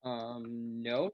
No.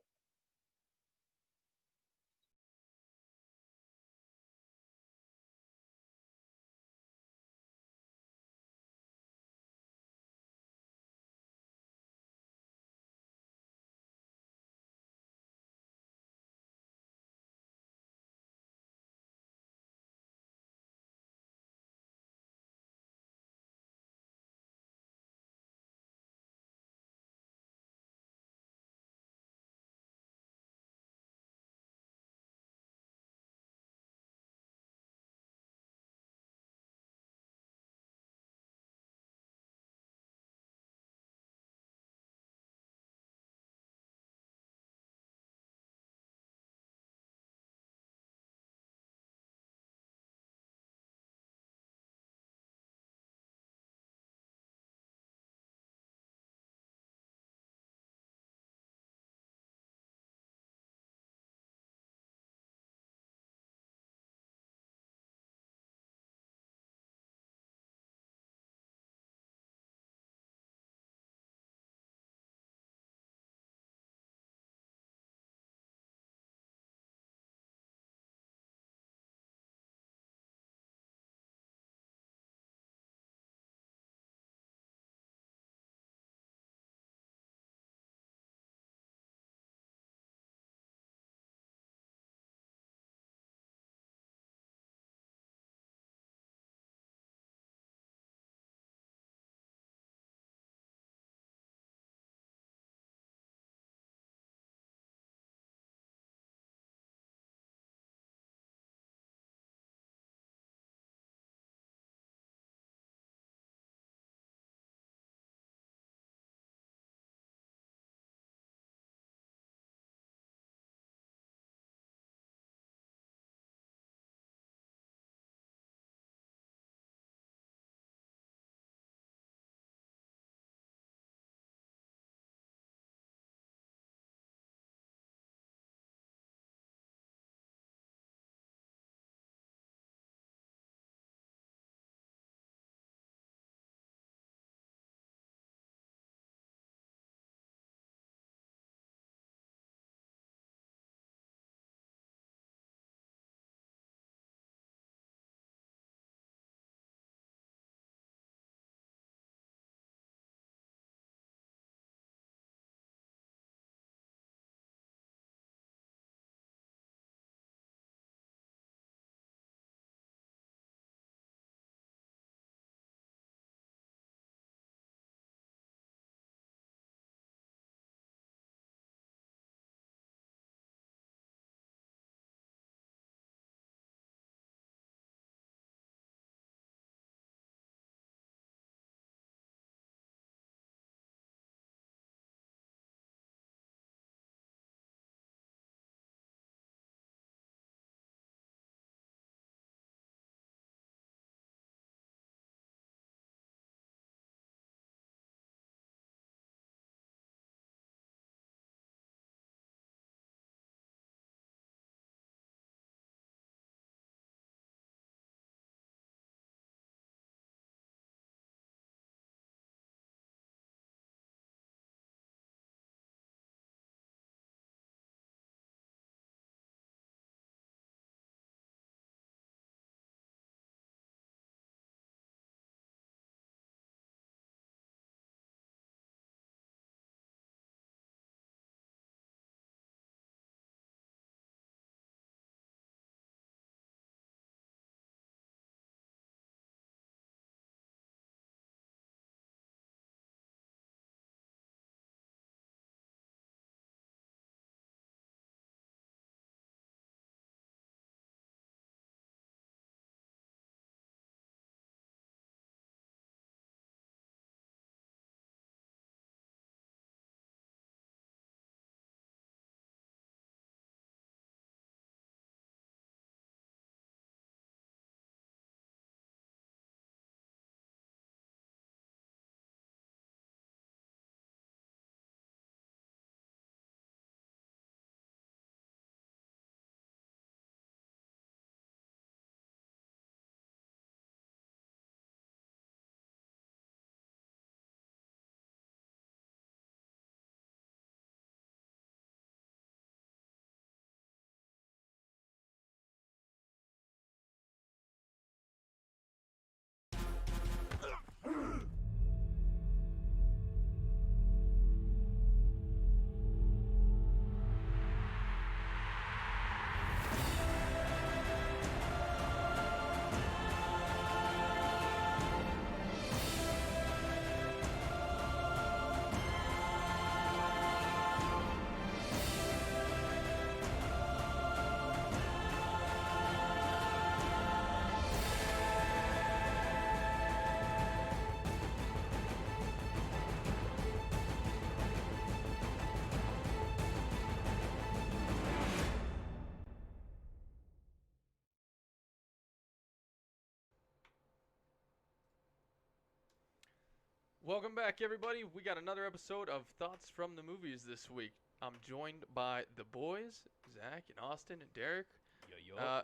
Welcome back, everybody. We got another episode of Thoughts from the Movies this week. I'm joined by the boys, Zach and Austin and Derek. Yo, yo.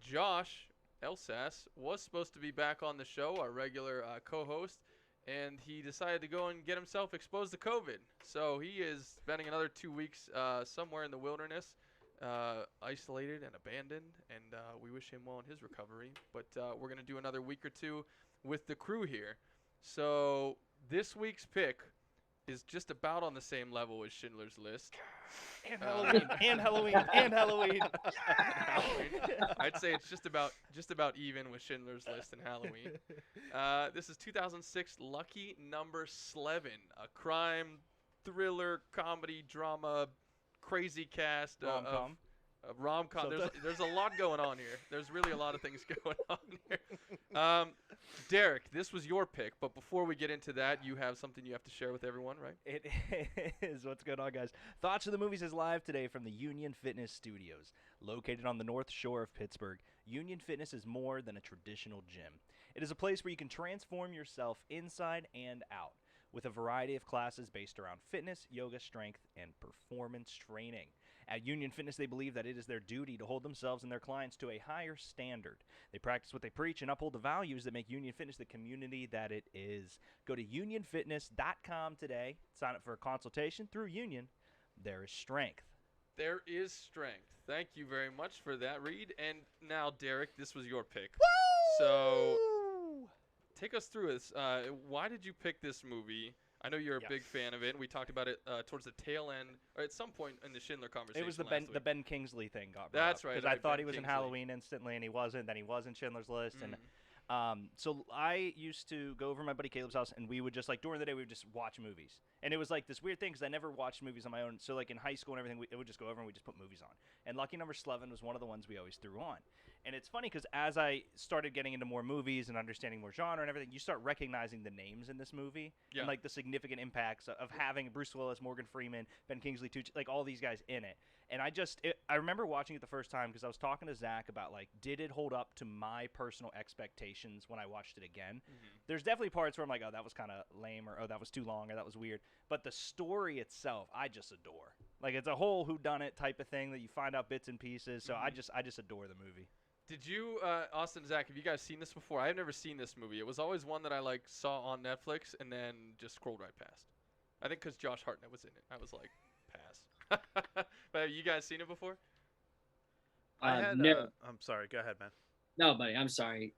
Josh Elsass was supposed to be back on the show, our regular co-host, and he decided to go and get himself exposed to COVID. So he is spending another 2 weeks somewhere in the wilderness, isolated and abandoned, and we wish him well in his recovery. But we're going to do another week or two with the crew here. So this week's pick is just about on the same level as Schindler's List. And Halloween, and Halloween, and Halloween. I'd say it's just about even with Schindler's List and Halloween. This is 2006 Lucky Number Slevin, a crime, thriller, comedy, drama, crazy cast Rom-com. Rom-com. There's a lot going on here. There's really a lot of things going on here. Derek, this was your pick, but before we get into that, you have something you have to share with everyone, right? It is. What's going on, guys? Thoughts of the Movies is live today from the Union Fitness Studios. Located on the North Shore of Pittsburgh, Union Fitness is more than a traditional gym. It is a place where you can transform yourself inside and out, with a variety of classes based around fitness, yoga, strength, and performance training. At Union Fitness, they believe that it is their duty to hold themselves and their clients to a higher standard. They practice what they preach and uphold the values that make Union Fitness the community that it is. Go to unionfitness.com today. Sign up for a consultation through Union. There is strength. There is strength. Thank you very much for that, Reed. And now, Derek, this was your pick. Woo! So take us through this. Why did you pick this movie? I know you're a big fan of it, and we talked about it towards the tail end, or at some point in the Schindler conversation. It was the Ben Kingsley thing got brought That's up, right. because I thought Ben he was Kingsley. in Halloween instantly, and he wasn't. Then he was in Schindler's List, and so I used to go over to my buddy Caleb's house, and we would just, like, during the day, we would just watch movies. And it was, like, this weird thing, because I never watched movies on my own. So, like, in high school and everything, it would just go over, and we just put movies on. And Lucky Number Slevin was one of the ones we always threw on. And it's funny, because as I started getting into more movies and understanding more genre and everything, you start recognizing the names in this movie. Yeah. And, like, the significant impacts of having Bruce Willis, Morgan Freeman, Ben Kingsley, like, all these guys in it. And I remember watching it the first time because I was talking to Zach about, like, did it hold up to my personal expectations when I watched it again? There's definitely parts where I'm like, oh, that was kind of lame, or oh, that was too long, or that was weird. But the story itself, I just adore. Like, it's a whole whodunit type of thing that you find out bits and pieces. So I just adore the movie. Did you, Austin and Zach, have you guys seen this before? I've never seen this movie. It was always one that I, like, saw on Netflix and then just scrolled right past. I think because Josh Hartnett was in it. I was like, pass. But have you guys seen it before? No. I'm sorry. Go ahead, man. No, buddy, I'm sorry.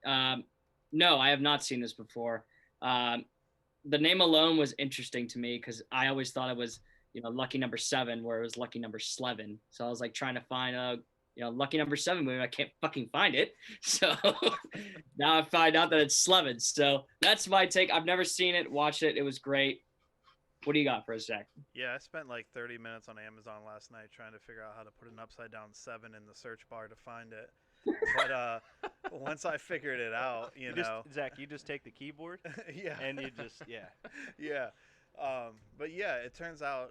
No, I have not seen this before. The name alone was interesting to me because I always thought it was, Lucky Number 7, where it was Lucky Number Slevin. So I was like trying to find a, Lucky Number 7 movie. I can't fucking find it. So now I find out that it's Slevin. So that's my take. I've never seen it, watched it. It was great. What do you got for us, Zach? Yeah, I spent like 30 minutes on Amazon last night trying to figure out how to put an upside down 7 in the search bar to find it. But once I figured it out, Zach, you just take the keyboard yeah, and you just, yeah. yeah. But yeah, it turns out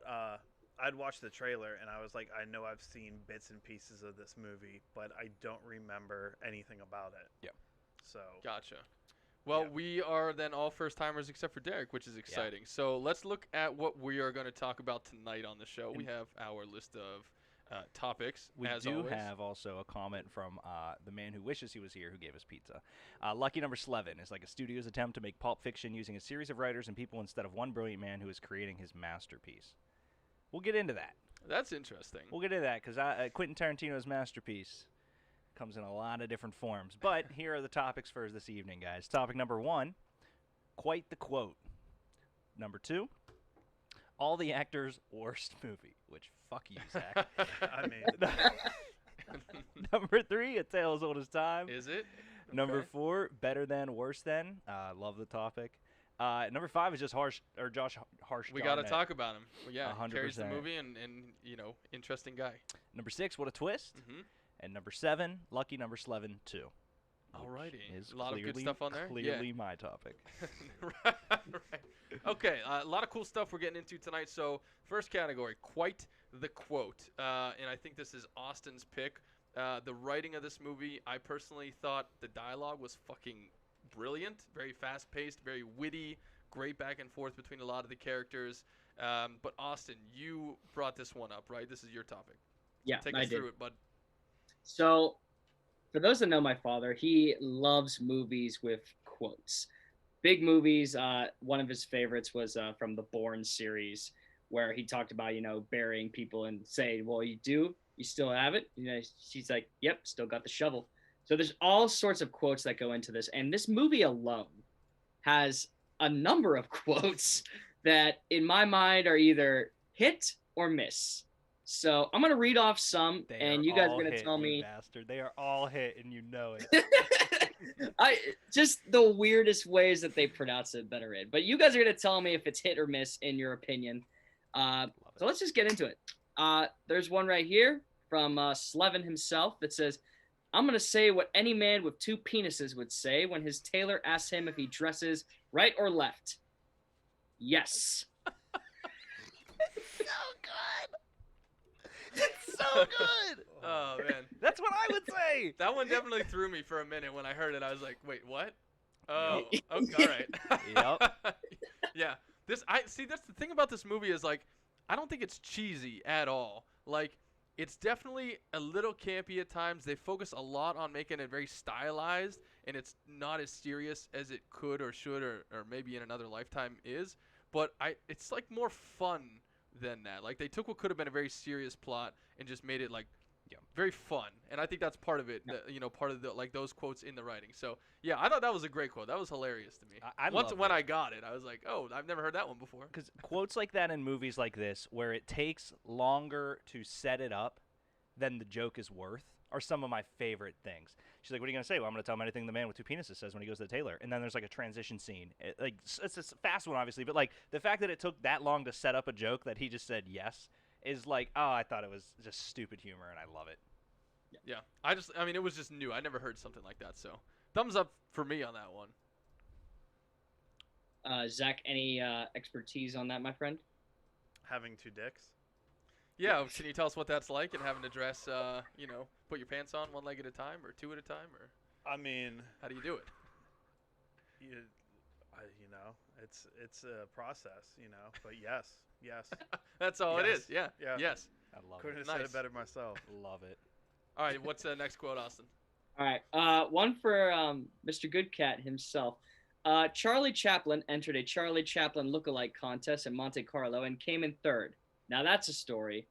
I'd watched the trailer and I was like, I know I've seen bits and pieces of this movie, but I don't remember anything about it. Yeah. So Gotcha. Well, Yeah. we are then all first-timers except for Derek, which is exciting. So let's look at what we are going to talk about tonight on the show. We have our list of topics, We as do always. have also a comment from the man who wishes he was here who gave us pizza. Lucky Number Slevin is like a studio's attempt to make Pulp Fiction using a series of writers and people instead of one brilliant man who is creating his masterpiece. We'll get into that. That's interesting. We'll get into that because Quentin Tarantino's masterpiece comes in a lot of different forms. But here are the topics for this evening, guys. Topic number 1, quite the quote. Number 2, all the actors' worst movie, which fuck you, Zach. I mean, Number 3, A Tale as Old as Time. Is it? Number Okay. 4, Better Than, Worse Than. Love the topic. Number 5 is just Josh Harsh. We got to talk about him. Well, yeah, he carries the 100%. movie and interesting guy. Number 6, What a Twist. Mm-hmm. And number 7, Lucky Number Slevin 2. Alrighty. Is A lot of good clearly- stuff on there. Clearly my topic. right. Okay, a lot of cool stuff we're getting into tonight. So first category, quite the quote. And I think this is Austin's pick. The writing of this movie, I personally thought the dialogue was fucking brilliant. Very fast-paced, very witty, great back and forth between a lot of the characters. But Austin, you brought this one up, right? This is your topic. Yeah, Take I us did. through it, bud. So, for those that know my father, he loves movies with quotes. Big movies. One of his favorites was from the Bourne series, where he talked about, burying people and saying, "Well, you still have it?" She's like, "Yep, still got the shovel." So there's all sorts of quotes that go into this, and this movie alone has a number of quotes that, in my mind, are either hit or miss. So I'm gonna read off some, and you guys are gonna tell me. Bastard. They are all hit, and you know it. I just the weirdest ways that they pronounce it that are in. But you guys are gonna tell me if it's hit or miss in your opinion. So let's just get into it. There's one right here from Slevin himself that says, "I'm gonna say what any man with 2 penises would say when his tailor asks him if he dresses right or left. Yes." It's so good. Oh man, That's what I would say. that one definitely threw me for a minute when I heard it. I was like, wait, what? Oh, okay, all right. Yep. Yeah. That's the thing about this movie is like, I don't think it's cheesy at all. Like, it's definitely a little campy at times. They focus a lot on making it very stylized, and it's not as serious as it could or should or maybe in another lifetime is. But it's like more fun than that. Like, they took what could have been a very serious plot and just made it like very fun. And I think that's part of it. Part of the like those quotes in the writing. So yeah, I thought that was a great quote. That was hilarious to me. When I got it, I was like, oh, I've never heard that one before. Because quotes like that in movies like this, where it takes longer to set it up than the joke is worth, are some of my favorite things. She's like, "What are you gonna say?" "Well, I'm gonna tell him anything the man with 2 penises says when he goes to the tailor." And then there's like a transition scene. It's a fast one, obviously, but like the fact that it took that long to set up a joke that he just said yes is like, oh, I thought it was just stupid humor, and I love it. Yeah. I mean, it was just new. I never heard something like that. So thumbs up for me on that one. Zach, any expertise on that, my friend? Having 2 dicks. Yeah, can you tell us what that's like and having to dress, put your pants on 1 leg at a time or 2 at a time, or I mean, how do you do it? It's a process, but yes. That's all it Yes. is. Yeah. Yeah. Yes. I love Couldn't it. have said Nice. it better myself. Love it. All right. What's the next quote, Austin? All right. One for Mr. Goodcat himself. Charlie Chaplin entered a Charlie Chaplin lookalike contest in Monte Carlo and came in 3rd. Now that's a story.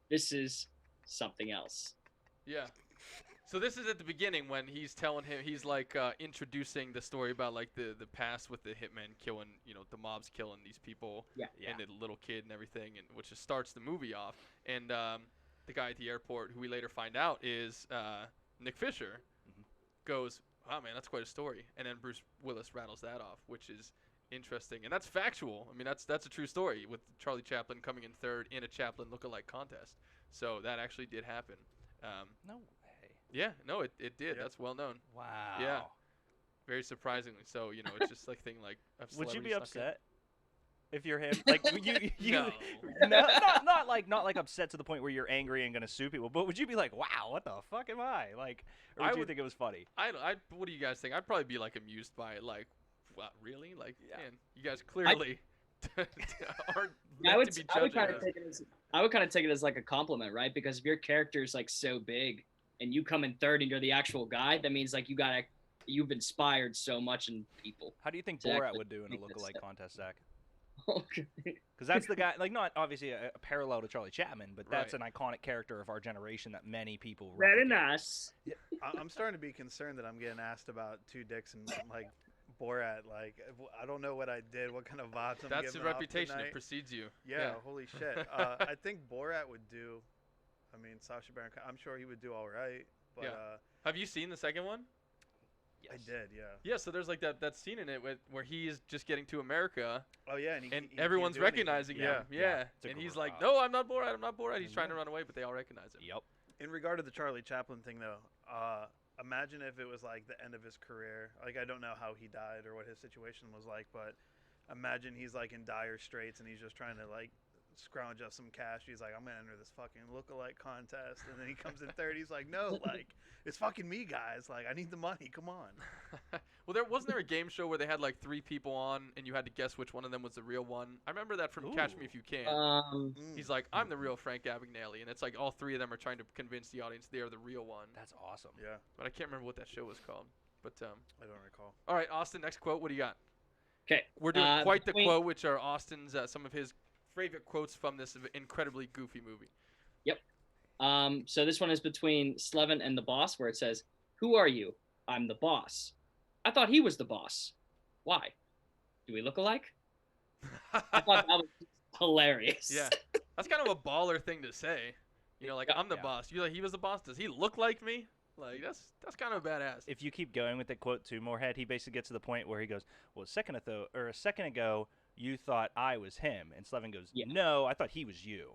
This is something else. Yeah. So this is at the beginning when he's telling him, he's like introducing the story about like the past with the hitman killing, the mob's killing these people and the little kid and everything, and which just starts the movie off. And the guy at the airport, who we later find out is Nick Fisher, goes, "Wow, man, that's quite a story." And then Bruce Willis rattles that off, which is interesting, and that's factual. I mean, that's a true story with Charlie Chaplin coming in 3rd in a Chaplin lookalike contest. So that actually did happen. No way. Yeah, no, it did. Yep. That's well known. Wow. Yeah. Very surprisingly. So, it's just like thing like. Would you be celebrity snuck in. upset if you're him? Like you No. no, not like upset to the point where you're angry and gonna sue people, but would you be like, "Wow, what the fuck am I?" Like, or I would you would- think it was funny? What do you guys think? I'd probably be like amused by it. Like, what, really? Like, Yeah. man, you guys clearly aren't I meant would, to be I would judging kind of us. take it as I would kind of take it as like a compliment, right? Because if your character is like so big and you come in 3rd and you're the actual guy, that means like you've inspired so much in people. How do you think Exactly. Borat would do in a Make this lookalike step. contest, Zach? Okay. Because that's the guy, like, not obviously a parallel to Charlie Chaplin, but that's Right. an iconic character of our generation that many people Very replicate. nice. I'm starting to be concerned that I'm getting asked about 2 dicks and like Borat. Like, I don't know what I did, what kind of vibes I'm That's the giving off reputation. It tonight. precedes you. Yeah, holy shit. I think Borat would do. I mean, Sacha Baron Cohen, I'm sure he would do all right. But Yeah. Have you seen the second one? Yes. I did, yeah. Yeah, so there's like that scene in it where he is just getting to America Oh yeah, and, and he everyone's can't do anything. recognizing Yeah. him. Yeah. It's a And he's great- like, "No, I'm not Borat. I'm not Borat." He's trying to Yeah. run away, but they all recognize him. Yep. In regard to the Charlie Chaplin thing, though, imagine if it was like the end of his career. Like, I don't know how he died or what his situation was like, but imagine he's like in dire straits and he's just trying to like scrounge up some cash. He's like, I'm gonna enter this fucking lookalike contest, and then he comes in third. He's like, no, like it's fucking me, guys. Like I need the money. Come on. Well, wasn't there a game show where they had like 3 people on, and you had to guess which one of them was the real one? I remember that from Catch Me If You Can. He's like, I'm the real Frank Abagnale, and it's like all 3 of them are trying to convince the audience they're the real one. That's awesome. Yeah, But I can't remember what that show was called. But I don't recall. all right, Austin, next quote. What do you got? Okay. We're doing quite the quote, which are Austin's some of his favorite quotes from this incredibly goofy movie. Yep. So this one is between Slevin and the boss, where it says, "Who are you? I'm the boss. I thought he was the boss. Why? Do we look alike?" I thought that was hilarious. Yeah, that's kind of a baller thing to say. You know, like I'm the boss. You like he was the boss. Does he look like me? Like that's kind of badass. If you keep going with the quote to Moorhead, he basically gets to the point where he goes, "Well, a second ago, you thought I was him," and Slevin goes, Yeah. "No, I thought he was you,"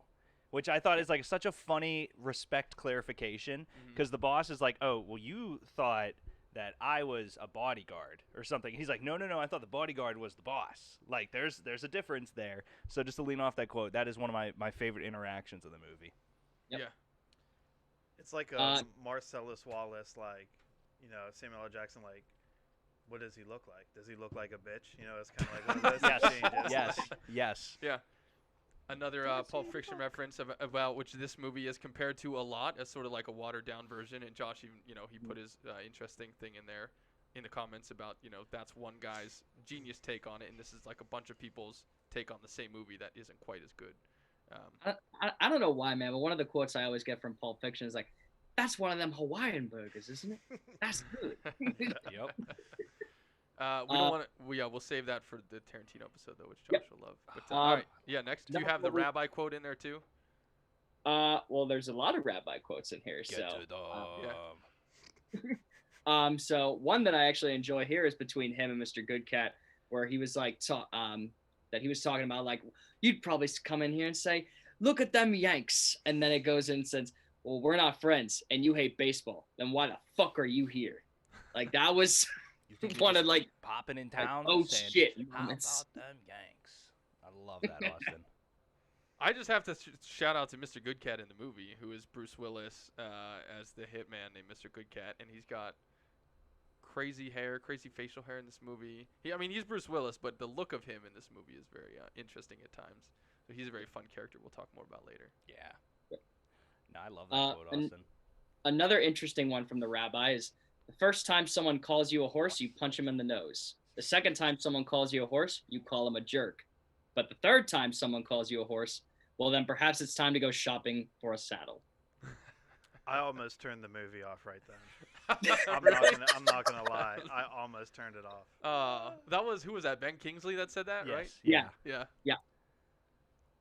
which I thought is like such a funny respect clarification because the boss is like, "Oh, well, you thought that I was a bodyguard or something." He's like, "No, I thought the bodyguard was the boss." Like, there's a difference there. So just to lean off that quote, that is one of my favorite interactions of the movie. Yep. Yeah. It's like a Marcellus Wallace, like, you know, Samuel L. Jackson, like, what does he look like? Does he look like a bitch? You know, it's kind of like one of those exchanges. Yes, Like, yes. Yeah. Another Pulp Fiction reference about which this movie is compared to a lot as sort of like a watered down version. And Josh even, you know, he put his interesting thing in there in the comments about, you know, that's one guy's genius take on it. And this is like a bunch of people's take on the same movie that isn't quite as good. I don't know why, man, but one of the quotes I always get from Pulp Fiction is like, "That's one of them Hawaiian burgers, isn't it? That's good." Yep. We don't want to. We'll save that for the Tarantino episode though, which Josh will love. But all right, yeah. Next, do you have the rabbi quote in there too? Well, there's a lot of rabbi quotes in here. Get So, to the so one that I actually enjoy here is between him and Mr. Goodcat, where he was like, that he was talking about, like, you'd probably come in here and say, "Look at them Yanks," and then it goes in and says, "Well, we're not friends, and you hate baseball. Then why the fuck are you here?" Like that was one of like popping in town. oh saying, shit! How moments. about them Yanks? I love that, Austin. I just have to shout out to Mr. Goodcat in the movie, who is Bruce Willis as the hitman named Mr. Goodcat, and he's got crazy hair, crazy facial hair in this movie. He's Bruce Willis, but the look of him in this movie is very interesting at times. So he's a very fun character we'll talk more about later. Yeah. No, I love that quote, Austin. Another interesting one from the rabbi is, the first time someone calls you a horse, you punch him in the nose. The second time someone calls you a horse, you call him a jerk. But the third time someone calls you a horse, well, then perhaps it's time to go shopping for a saddle. I almost turned the movie off right then. I'm not gonna lie. I almost turned it off. Who was that? Ben Kingsley that said that, Yes. right? Yeah. Yeah.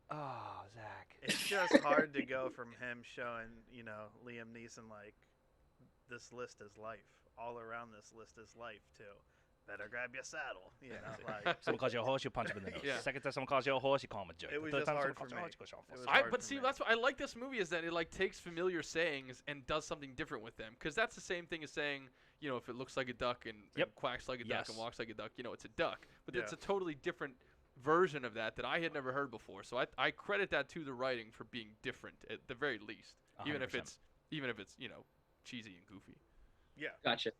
Oh, Zach. It's just hard to go from him showing, you know, Liam Neeson like, this list is life. All around this list is life too. Better grab your saddle. You know, like Someone calls you a horse, you punch him in the nose. Yeah. Second time someone calls you a horse, you call him a jerk. It was The third just time hard someone for calls you a me. horse, you call him a It was horse. hard But for see, me. that's what I like this movie, is that it like takes familiar sayings and does something different with them. Because that's the same thing as saying, you know, if it looks like a duck and quacks like a duck and Yes. walks like a duck, you know, it's a duck. But it's Yeah. a totally different version of that I had never heard before. So I credit that to the writing for being different at the very least, even if 100%. it's you know, cheesy and goofy. yeah. Gotcha.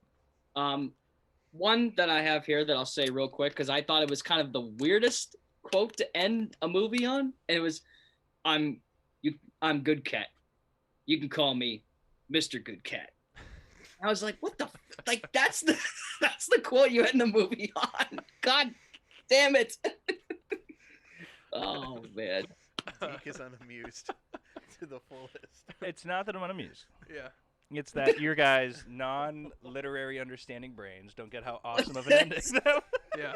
One that I have here that I'll say real quick, because I thought it was kind of the weirdest quote to end a movie on, and it was, I'm Good Cat. You can call me Mr. Good Cat." I was like, what the like that's the quote you end the movie on. God damn it. Oh man. Deke is unamused to the fullest. It's not that I'm unamused. Yeah. It's that your guys' non-literary understanding brains don't get how awesome of an ending. Yeah.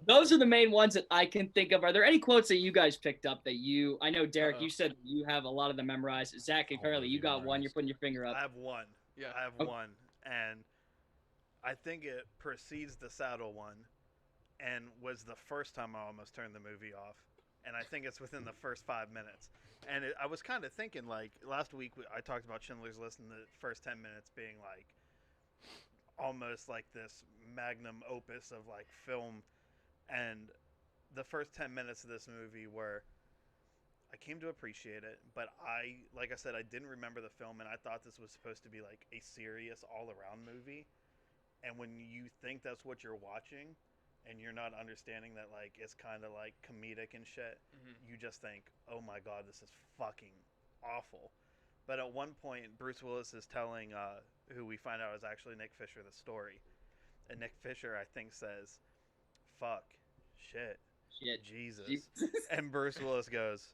Those are the main ones that I can think of. Are there any quotes that you guys picked up that I know, Derek, you said you have a lot of them memorized. Zach and Carly, you got one. You're putting your finger up. I have one. Yeah. I have one, and I think it precedes the saddle one, and was the first time I almost turned the movie off. And I think it's within the first 5 minutes. And I was kind of thinking, like, last week I talked about Schindler's List and the first 10 minutes being, like, almost like this magnum opus of, like, film. And the first 10 minutes of this movie were, I came to appreciate it, but like I said, I didn't remember the film, and I thought this was supposed to be like a serious all-around movie. And when you think that's what you're watching, and you're not understanding that like it's kind of like comedic and shit, you just think, oh my god, this is fucking awful. But at one point, Bruce Willis is telling who we find out is actually Nick Fisher the story, and Nick Fisher I think says, "Fuck, shit, Jesus," and Bruce Willis goes,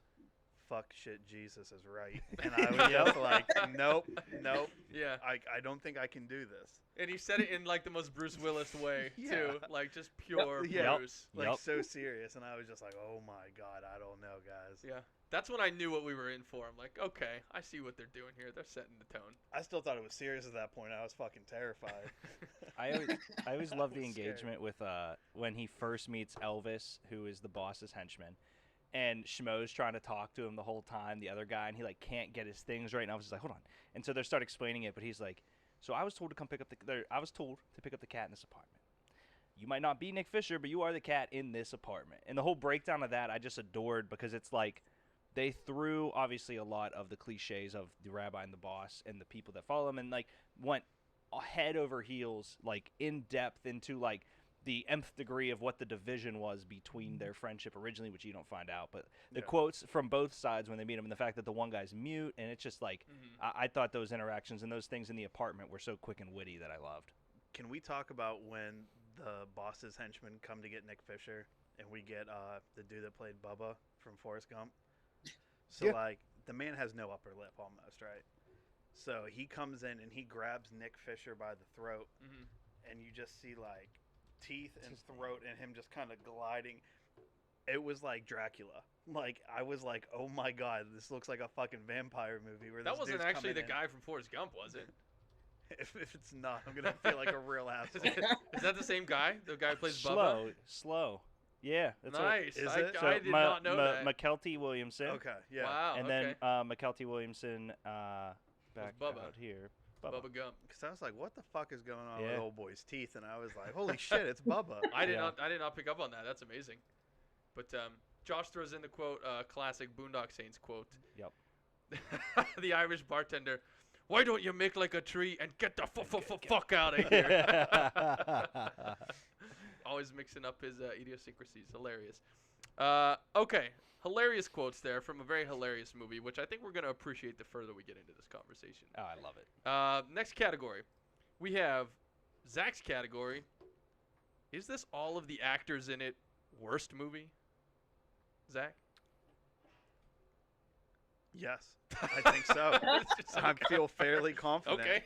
"Fuck, shit, Jesus is right," and I was just like, nope. Yeah. I don't think I can do this. And he said it in like the most Bruce Willis way too, like just pure Yeah. Bruce. Like so serious, and I was just like, oh my god, I don't know, guys. Yeah. That's when I knew what we were in for. I'm like, okay, I see what they're doing here. They're setting the tone. I still thought it was serious at that point. I was fucking terrified. I always love the was scared. engagement with when he first meets Elvis, who is the boss's henchman, and Schmo's trying to talk to him the whole time, the other guy, and he like can't get his things right. And I was just like, hold on. And so they start explaining it, but he's like, so I was told to come pick up I was told to pick up the cat in this apartment. You might not be Nick Fisher, but you are the cat in this apartment. And the whole breakdown of that I just adored, because it's like they threw obviously a lot of the cliches of the rabbi and the boss and the people that follow him, and like went head over heels, like in depth into like the nth degree of what the division was between their friendship originally, which you don't find out. But the quotes from both sides when they meet him, and the fact that the one guy's mute, and it's just like I thought those interactions and those things in the apartment were so quick and witty that I loved. Can we talk about when the boss's henchmen come to get Nick Fisher, and we get the dude that played Bubba from Forrest Gump? So like the man has no upper lip almost, right? So he comes in and he grabs Nick Fisher by the throat, and you just see like teeth and throat and him just kind of gliding. It was like Dracula. Like I was like, oh my god, this looks like a fucking vampire movie. Where That this wasn't dude's actually the coming in. guy from Forrest Gump, was it? If it's not, I'm gonna feel like a real asshole. Is that the same guy? The guy who plays Bubba? Slow. Yeah, that's Nice. Is I, it? I did not know that. McKelty Williamson. Okay, yeah. Wow. And okay. then McKelty Williamson back Bubba. out here. Bubba Gump. Because I was like, what the fuck is going on with Yeah. old boy's teeth? And I was like, holy shit, it's Bubba. I did Yeah. not pick up on that. That's amazing. But Josh throws in the quote, classic Boondock Saints quote. Yep. The Irish bartender, "Why don't you make like a tree and get the fuck out of here?" Always mixing up his idiosyncrasies. Hilarious. Okay. Hilarious quotes there from a very hilarious movie, which I think we're going to appreciate the further we get into this conversation. Oh, I love it. Next category. We have Zach's category. Is this all of the actors in it worst movie? Zach? Yes, I think so. I feel fairly confident. Okay.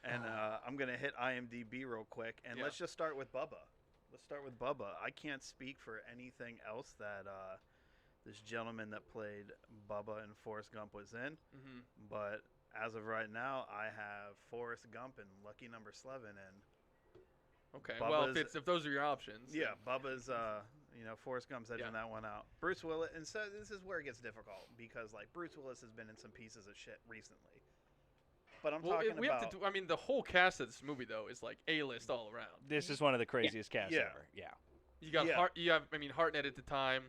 And I'm going to hit IMDb real quick. And let's just start with Bubba. Let's start with Bubba. I can't speak for anything else that this gentleman that played Bubba in Forrest Gump was in. But as of right now, I have Forrest Gump and lucky number Slevin. And Okay. Bubba's, Well, if those are your options. yeah, Bubba's, Forrest Gump's edging that one out. Bruce Willis, and so this is where it gets difficult because, like, Bruce Willis has been in some pieces of shit recently. But I'm talking we about. have to do, I mean, the whole cast of this movie though is like A-list all around. This is one of the craziest casts Yeah. ever. Yeah. You got Hartnett at the time,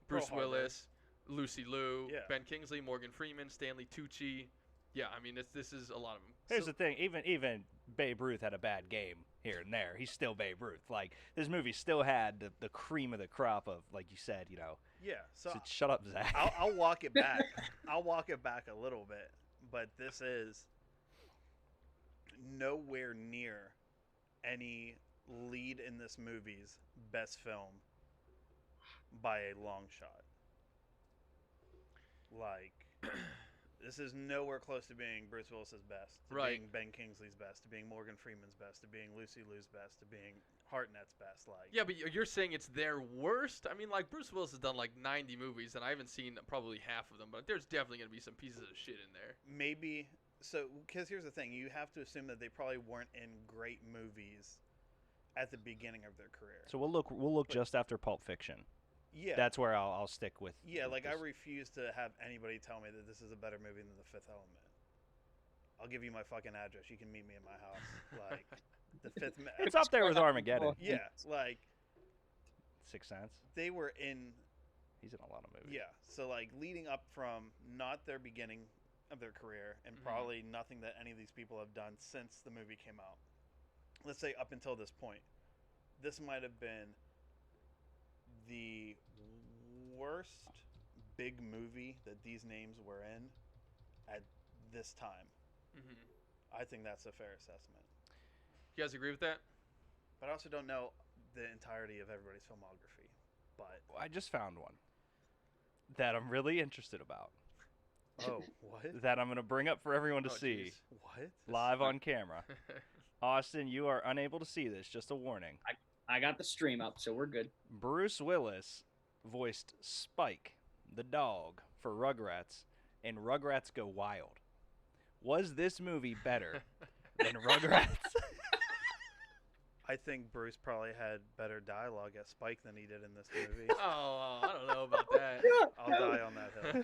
Bruce Pearl Harbor. Willis, Lucy Liu, Yeah. Ben Kingsley, Morgan Freeman, Stanley Tucci. Yeah, I mean this is a lot of them. Here's the thing, even Babe Ruth had a bad game here and there. He's still Babe Ruth. Like, this movie still had the cream of the crop of, like you said, Yeah, so shut up, Zach. I'll walk it back. I'll walk it back a little bit, but this is nowhere near any lead in this movie's best film by a long shot. Like, this is nowhere close to being Bruce Willis's best, to Right. being Ben Kingsley's best, to being Morgan Freeman's best, to being Lucy Liu's best, to being Hartnett's best. Like, Yeah, but you're saying it's their worst? I mean, like, Bruce Willis has done like 90 movies, and I haven't seen probably half of them, but there's definitely going to be some pieces of shit in there. maybe so, because here's the thing, you have to assume that they probably weren't in great movies at the beginning of their career. So we'll look just after Pulp Fiction. Yeah, That's where I'll stick with. yeah. with Like, I this. refuse to have anybody tell me that this is a better movie than The Fifth Element. I'll give you my fucking address. You can meet me in my house. Like, The Fifth. It's up there with Armageddon. Yeah, like Sixth Sense. They were in. He's in a lot of movies. Yeah. So like leading up from not their beginning of their career and probably nothing that any of these people have done since the movie came out. Let's say up until this point, this might have been the worst big movie that these names were in at this time. I think that's a fair assessment. You guys agree with that? But I also don't know the entirety of everybody's filmography. But I just found one that I'm really interested about. oh, what? That I'm going to bring up for everyone to Oh, see geez. What? live on camera. Austin, you are unable to see this. Just a warning. I got the stream up, so we're good. Bruce Willis voiced Spike, the dog, for Rugrats, in Rugrats Go Wild. Was this movie better than Rugrats? I think Bruce probably had better dialogue as Spike than he did in this movie. Oh, I don't know about that. I'll die on that hill.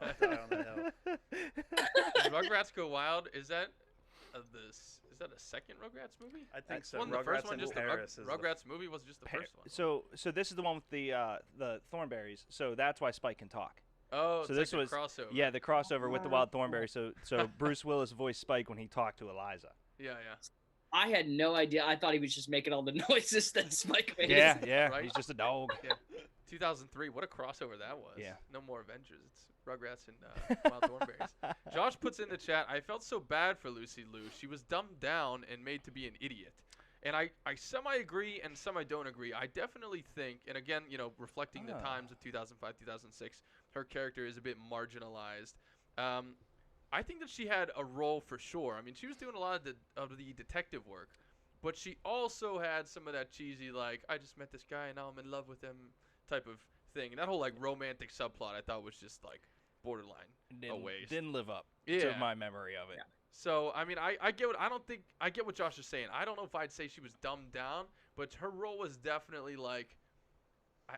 I'll die on that hill. Does Rugrats Go Wild? Is that is that a second Rugrats movie? I think so. Wasn't the first Rugrats one in just Paris the is Rugrats movie? Was just the first one? So this is the one with the Thornberries. So that's why Spike can talk. Oh, so it's this like was the crossover. Yeah, the crossover with the Wild Thornberries. So Bruce Willis voiced Spike when he talked to Eliza. Yeah. I had no idea. I thought he was just making all the noises that Spike made. Yeah, Right? he's just a dog. Yeah. 2003. What a crossover that was. Yeah. No more Avengers. It's Rugrats and Wild Thornberries. Josh puts in the chat, I felt so bad for Lucy Liu. She was dumbed down and made to be an idiot. And I semi-agree and semi-don't agree. I definitely think, and again, reflecting the times of 2005, 2006, her character is a bit marginalized. I think that she had a role for sure. I mean, she was doing a lot of the detective work, but she also had some of that cheesy, like, I just met this guy and now I'm in love with him type of thing. And that whole, like, romantic subplot I thought was just, like, borderline a waste. Didn't live up to my memory of it. Yeah. So, I mean, I get what Josh is saying. I don't know if I'd say she was dumbed down, but her role was definitely, like,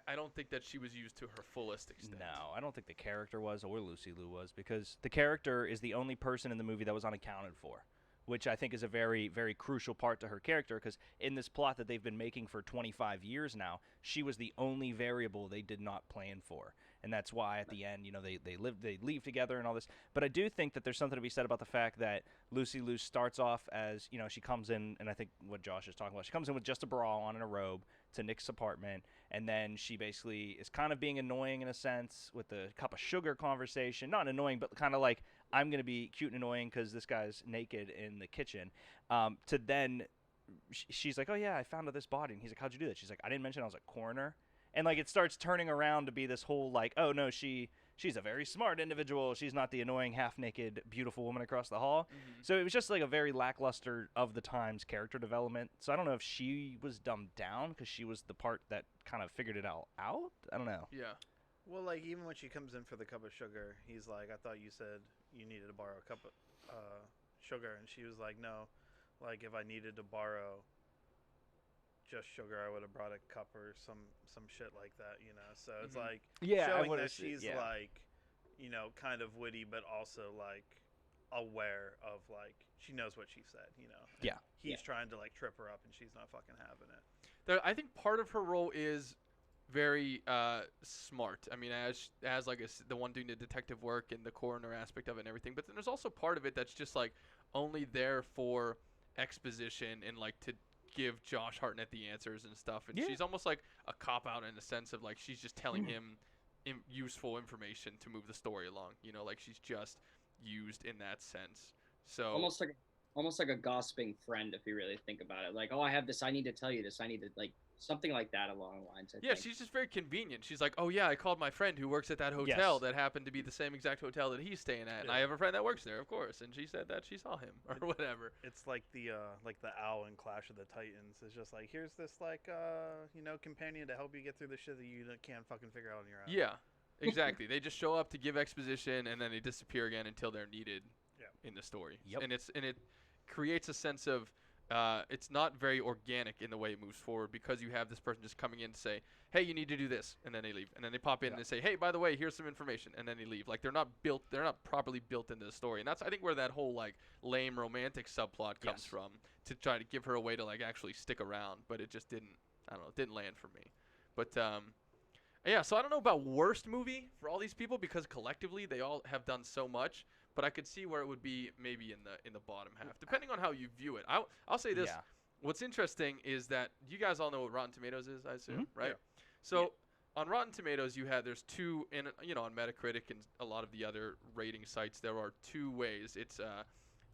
I don't think that she was used to her fullest extent. No, I don't think the character was or Lucy Liu was, because the character is the only person in the movie that was unaccounted for, which I think is a very, very crucial part to her character, because in this plot that they've been making for 25 years now, she was the only variable they did not plan for. And that's why at the end, they leave together and all this. But I do think that there's something to be said about the fact that Lucy Liu starts off as, she comes in, and I think what Josh is talking about, she comes in with just a bra on and a robe to Nick's apartment, and then she basically is kind of being annoying in a sense with the cup of sugar conversation. Not annoying, but kind of like, I'm going to be cute and annoying because this guy's naked in the kitchen. To then, she's like, oh yeah, I found this body. And he's like, how'd you do that? She's like, I didn't mention I was a coroner. And like it starts turning around to be this whole like, oh no, she's a very smart individual. She's not the annoying half-naked beautiful woman across the hall. Mm-hmm. So it was just like a very lackluster of the times character development. So I don't know if she was dumbed down because she was the part that kind of figured it all out. I don't know. Yeah. Well, like, even when she comes in for the cup of sugar, he's like, I thought you said you needed to borrow a cup of sugar. And she was like, no. Like, if I needed to borrow just sugar, I would have brought a cup or some shit like that, So it's like showing that she's like, kind of witty, but also like aware of like she knows what she said, Yeah. He's trying to like trip her up, and she's not fucking having it. I think part of her role is very smart. I mean, as like the one doing the detective work and the coroner aspect of it and everything. But then there's also part of it that's just like only there for exposition and like to give Josh Hartnett the answers and stuff, and she's almost like a cop out in the sense of like she's just telling him useful information to move the story along. Like she's just used in that sense. So almost like a gossiping friend, if you really think about it. Like, oh, I have this. I need to tell you this. I need to like something like that along the lines. I think. She's just very convenient. She's like, oh yeah, I called my friend who works at that hotel that happened to be the same exact hotel that he's staying at, and I have a friend that works there, of course, and she said that she saw him or whatever. It's like the owl in Clash of the Titans. It's just like, here's this like companion to help you get through the shit that you can't fucking figure out on your own. Yeah, exactly. They just show up to give exposition and then they disappear again until they're needed in the story. Yep. And it creates a sense of it's not very organic in the way it moves forward, because you have this person just coming in to say, hey, you need to do this, and then they leave, and then they pop in and they say, hey, by the way, here's some information, and then they leave. Like they're not properly built into the story, and that's I think where that whole like lame romantic subplot comes from, to try to give her a way to like actually stick around, but it just didn't land for me. But yeah, so I don't know about worst movie for all these people because collectively they all have done so much. But I could see where it would be maybe in the bottom half, depending on how you view it. I'll say this. Yeah. What's interesting is that you guys all know what Rotten Tomatoes is, I assume, right? Yeah. So on Rotten Tomatoes, there's two on Metacritic and a lot of the other rating sites. There are two ways. It's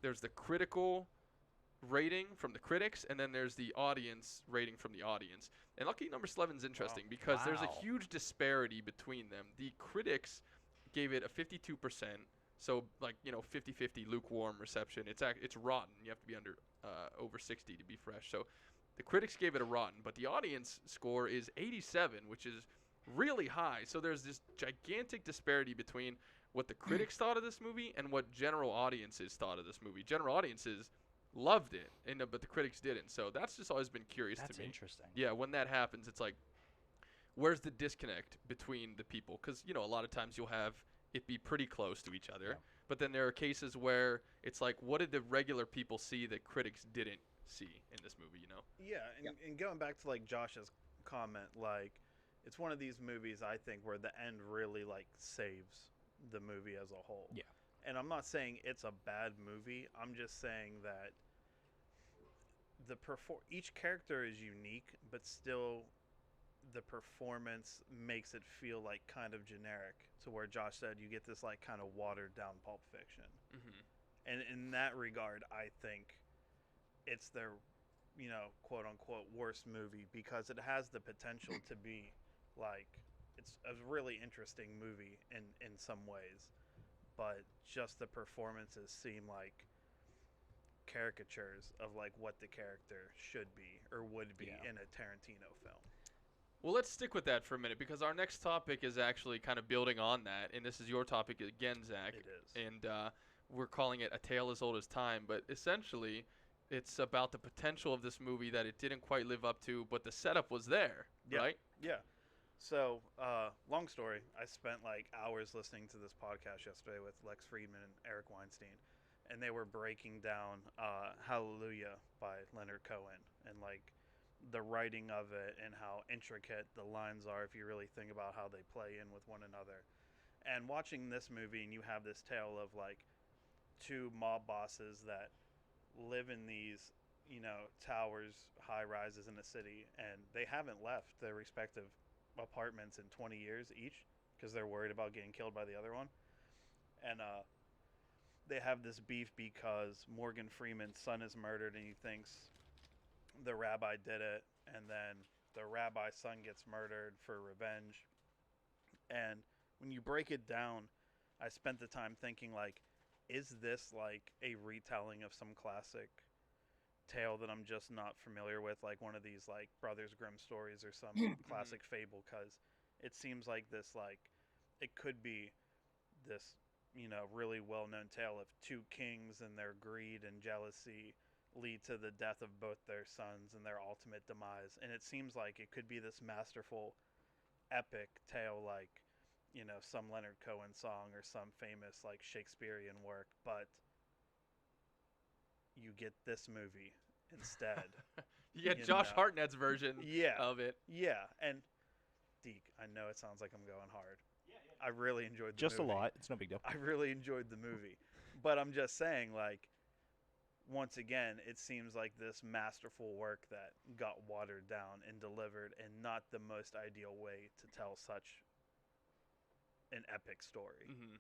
there's the critical rating from the critics, and then there's the audience rating from the audience. And Lucky Number 11's interesting because there's a Wow. huge disparity between them. The critics gave it a 52%. So 50-50 lukewarm reception. It's rotten. You have to be over 60 to be fresh. So the critics gave it a rotten, but the audience score is 87, which is really high. So there's this gigantic disparity between what the critics thought of this movie and what general audiences thought of this movie. General audiences loved it, but the critics didn't. So that's just always been curious That's to me. interesting. Yeah, when that happens, it's like, where's the disconnect between the people? Because a lot of times you'll have it be pretty close to each other. Yeah. But then there are cases where it's like, what did the regular people see that critics didn't see in this movie, Yeah, and going back to like Josh's comment, like it's one of these movies I think where the end really like saves the movie as a whole. Yeah. And I'm not saying it's a bad movie. I'm just saying that each character is unique, but still the performance makes it feel like kind of generic, to where Josh said you get this like kind of watered down Pulp Fiction. Mm-hmm. And in that regard, I think it's their, quote unquote worst movie, because it has the potential to be like, it's a really interesting movie in some ways, but just the performances seem like caricatures of like what the character should be or would be in a Tarantino film. Well, let's stick with that for a minute because our next topic is actually kind of building on that, and this is your topic again, Zach. It is. And we're calling it A Tale as Old as Time, but essentially it's about the potential of this movie that it didn't quite live up to, but the setup was there, right? Yeah. So, long story, I spent like hours listening to this podcast yesterday with Lex Freeman and Eric Weinstein, and they were breaking down Hallelujah by Leonard Cohen, and like the writing of it and how intricate the lines are if you really think about how they play in with one another. And watching this movie, and you have this tale of like two mob bosses that live in these, towers, high rises in the city, and they haven't left their respective apartments in 20 years each because they're worried about getting killed by the other one. And they have this beef because Morgan Freeman's son is murdered, and he thinks the rabbi did it, and then the rabbi's son gets murdered for revenge. And when you break it down, I spent the time thinking, like, is this like a retelling of some classic tale that I'm just not familiar with, like one of these like Brothers Grimm stories or some classic fable? Because it seems like this, like, it could be this, really well-known tale of two kings and their greed and jealousy lead to the death of both their sons and their ultimate demise. And it seems like it could be this masterful epic tale, like, some Leonard Cohen song or some famous like Shakespearean work, but you get this movie instead. You get Josh know. Hartnett's version Yeah. of it. Yeah, and Deke, I know it sounds like I'm going hard. I really enjoyed the Just movie. a lot. It's no big deal. I really enjoyed the movie. But I'm just saying, like, once again, it seems like this masterful work that got watered down and delivered in not the most ideal way to tell such an epic story. Mm-hmm.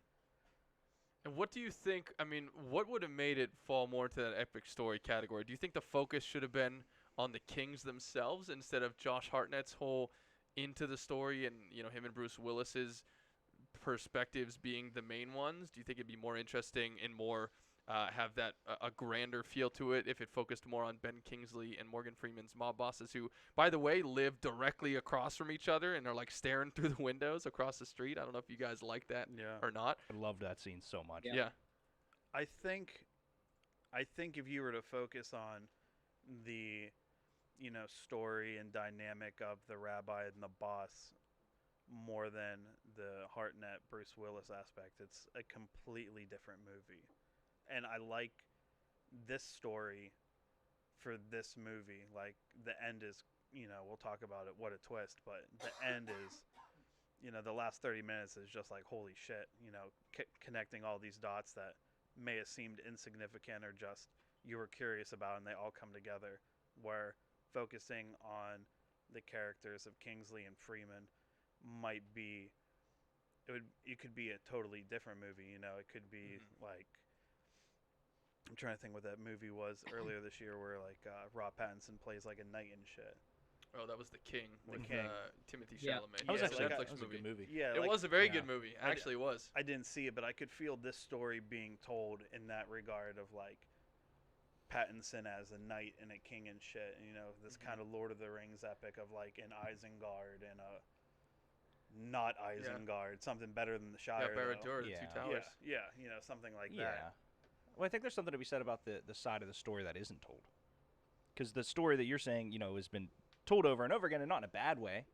And what do you think? I mean, what would have made it fall more into that epic story category? Do you think the focus should have been on the Kings themselves instead of Josh Hartnett's whole into the story and him and Bruce Willis's perspectives being the main ones? Do you think it'd be more interesting and more have that a grander feel to it if it focused more on Ben Kingsley and Morgan Freeman's mob bosses, who, by the way, live directly across from each other and are like staring through the windows across the street? I don't know if you guys like that or not. I loved that scene so much. Yeah. Yeah. I think if you were to focus on the story and dynamic of the rabbi and the boss more than the Hartnett Bruce Willis aspect, it's a completely different movie. And I like this story for this movie. Like, the end is we'll talk about it. What a twist! But the end is, the last 30 minutes is just like holy shit. Connecting all these dots that may have seemed insignificant or just you were curious about, and they all come together. Where focusing on the characters of Kingsley and Freeman might be, it could be a totally different movie. It could be like, I'm trying to think what that movie was earlier this year where like Rob Pattinson plays like a knight and shit. Oh, that was The King with King. Timothy Yeah. Chalamet. That was Yeah, actually it's a that Netflix was a good movie. Yeah, It like, was a very yeah. good movie. Actually, it was. I didn't see it, but I could feel this story being told in that regard of like Pattinson as a knight and a king and shit. This kind of Lord of the Rings epic of like an Isengard and a not Isengard, something better than the Shire. Yeah, Barad-dûr, the Yeah. Two Towers. Yeah, something like Yeah. that. Well, I think there's something to be said about the side of the story that isn't told. Because the story that you're saying, has been told over and over again, and not in a bad way.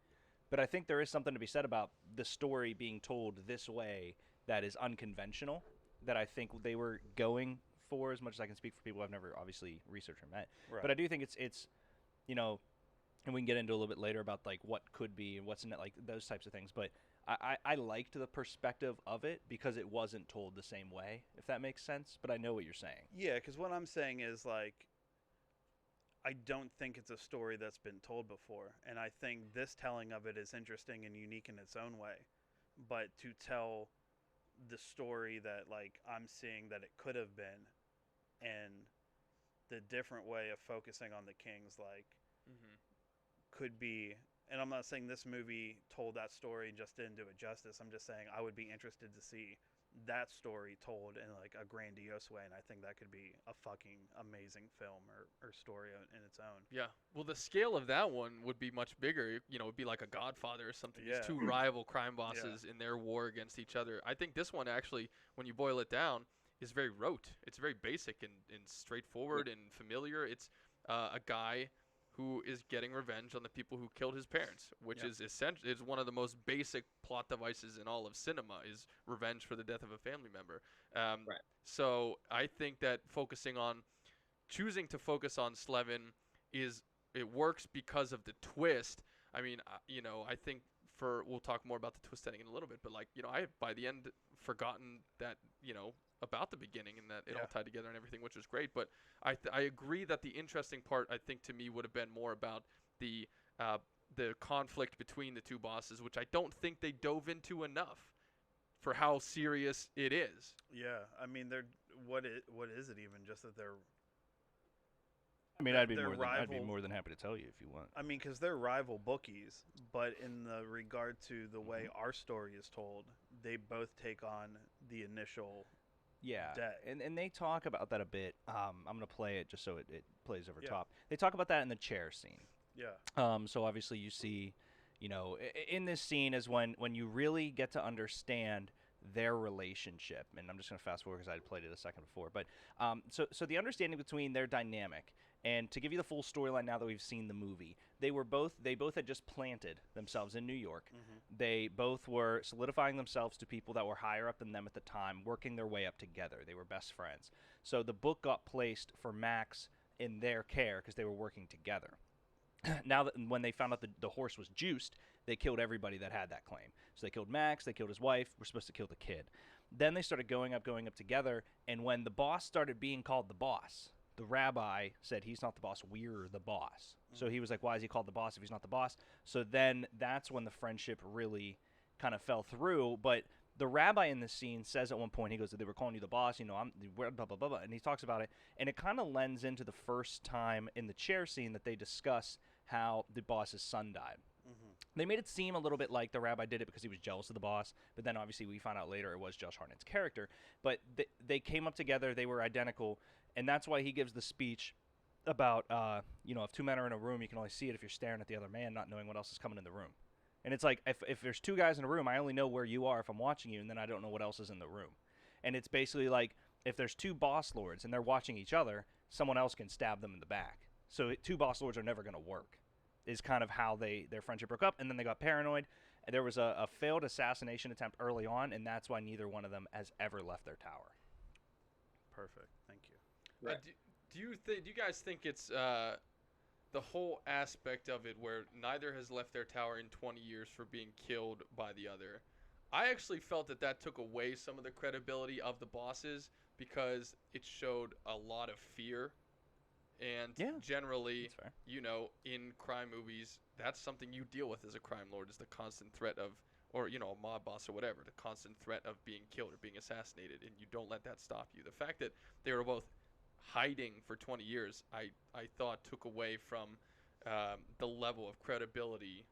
But I think there is something to be said about the story being told this way that is unconventional, that I think they were going for, as much as I can speak for people I've never obviously researched or met. Right. But I do think it's and we can get into a little bit later about like what could be and what's in it, like those types of things. But I liked the perspective of it because it wasn't told the same way, if that makes sense. But I know what you're saying. Yeah, because what I'm saying is like, I don't think it's a story that's been told before, and I think this telling of it is interesting and unique in its own way. But to tell the story that like I'm seeing that it could have been, and the different way of focusing on the Kings, like could be. And I'm not saying this movie told that story and just didn't do it justice. I'm just saying I would be interested to see that story told in like a grandiose way, and I think that could be a fucking amazing film or story in its own. Yeah. Well, the scale of that one would be much bigger. It would be like a Godfather or something. Yeah. These two rival crime bosses in their war against each other. I think this one actually, when you boil it down, is very rote. It's very basic and straightforward and familiar. It's a guy who is getting revenge on the people who killed his parents, which is essential. Is one of the most basic plot devices in all of cinema, is revenge for the death of a family member. Right. So I think that choosing to focus on Slevin it works because of the twist. I mean, I think we'll talk more about the twist ending in a little bit, but like, I have by the end forgotten that, about the beginning and that it all tied together and everything, which was great. But I agree that the interesting part, I think, to me would have been more about the conflict between the two bosses, which I don't think they dove into enough for how serious it is. Yeah, I mean, what is it even? Just that they're. I mean, They're I'd be rival- more than happy to tell you if you want. I mean, because they're rival bookies, but in the regard to the way our story is told, they both take on the initial. Yeah, debt. and they talk about that a bit. I'm gonna play it just so it plays over Yeah. top. They talk about that in the chair scene. Yeah. So obviously you see, in this scene is when you really get to understand their relationship. And I'm just going to fast forward because I had played it a second before. But so the understanding between their dynamic, and to give you the full storyline now that we've seen the movie, they both had just planted themselves in New York. Mm-hmm. They both were solidifying themselves to people that were higher up than them at the time, working their way up together. They were best friends. So the book got placed for Max in their care because they were working together. Now that when they found out the horse was juiced, they killed everybody that had that claim. So they killed Max, they killed his wife, we're supposed to kill the kid. Then they started going up together, and when the boss started being called the boss, the rabbi said he's not the boss, we're the boss. So he was like, why is he called the boss if he's not the boss? So then that's when the friendship really kind of fell through. But the rabbi in this scene says at one point, he goes, they were calling you the boss, I'm blah, blah, blah, blah, and he talks about it. And it kind of lends into the first time in the chair scene that they discuss how the boss's son died. Mm-hmm. They made it seem a little bit like the rabbi did it because he was jealous of the boss, but then obviously we found out later it was Josh Hartnett's character. But they came up together, they were identical, and that's why he gives the speech about, if two men are in a room, you can only see it if you're staring at the other man, not knowing what else is coming in the room. And it's like, if there's two guys in a room, I only know where you are if I'm watching you, and then I don't know what else is in the room. And it's basically like, if there's two boss lords and they're watching each other, someone else can stab them in the back. So two boss lords are never going to work, is kind of how their friendship broke up. And then they got paranoid. And there was a failed assassination attempt early on, and that's why neither one of them has ever left their tower. Perfect. Thank you. Right. Do you guys think it's the whole aspect of it where neither has left their tower in 20 years for being killed by the other. I actually felt that that took away some of the credibility of the bosses because it showed a lot of fear. And Yeah, generally, that's fair. you know, in crime movies, that's something you deal with as a crime lord is the constant threat of, or, you know, a mob boss or whatever, the constant threat of being killed or being assassinated, and you don't let that stop you. The fact that they were both hiding for 20 years, I thought took away from the level of credibility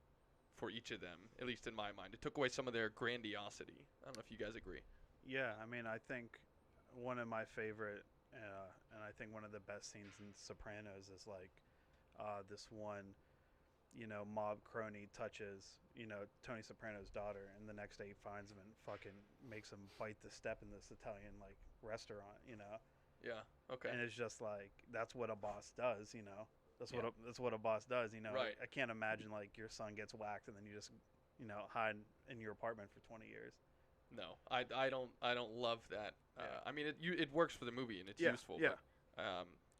for each of them, at least in my mind. It took away some of their grandiosity. I don't know if you guys agree. Yeah, I mean, I think one of my favorite, and I think one of the best scenes in Sopranos is like this one, mob crony touches, Tony Soprano's daughter, and the next day he finds him and fucking makes him bite the step in this Italian like restaurant. Yeah. Okay. And it's just like that's what a boss does. Yeah. That's what a boss does. Right. I can't imagine like your son gets whacked and then you just hide in your apartment for 20 years. No, I don't love that. Yeah. I mean, it works for the movie and it's Yeah, useful. yeah. But,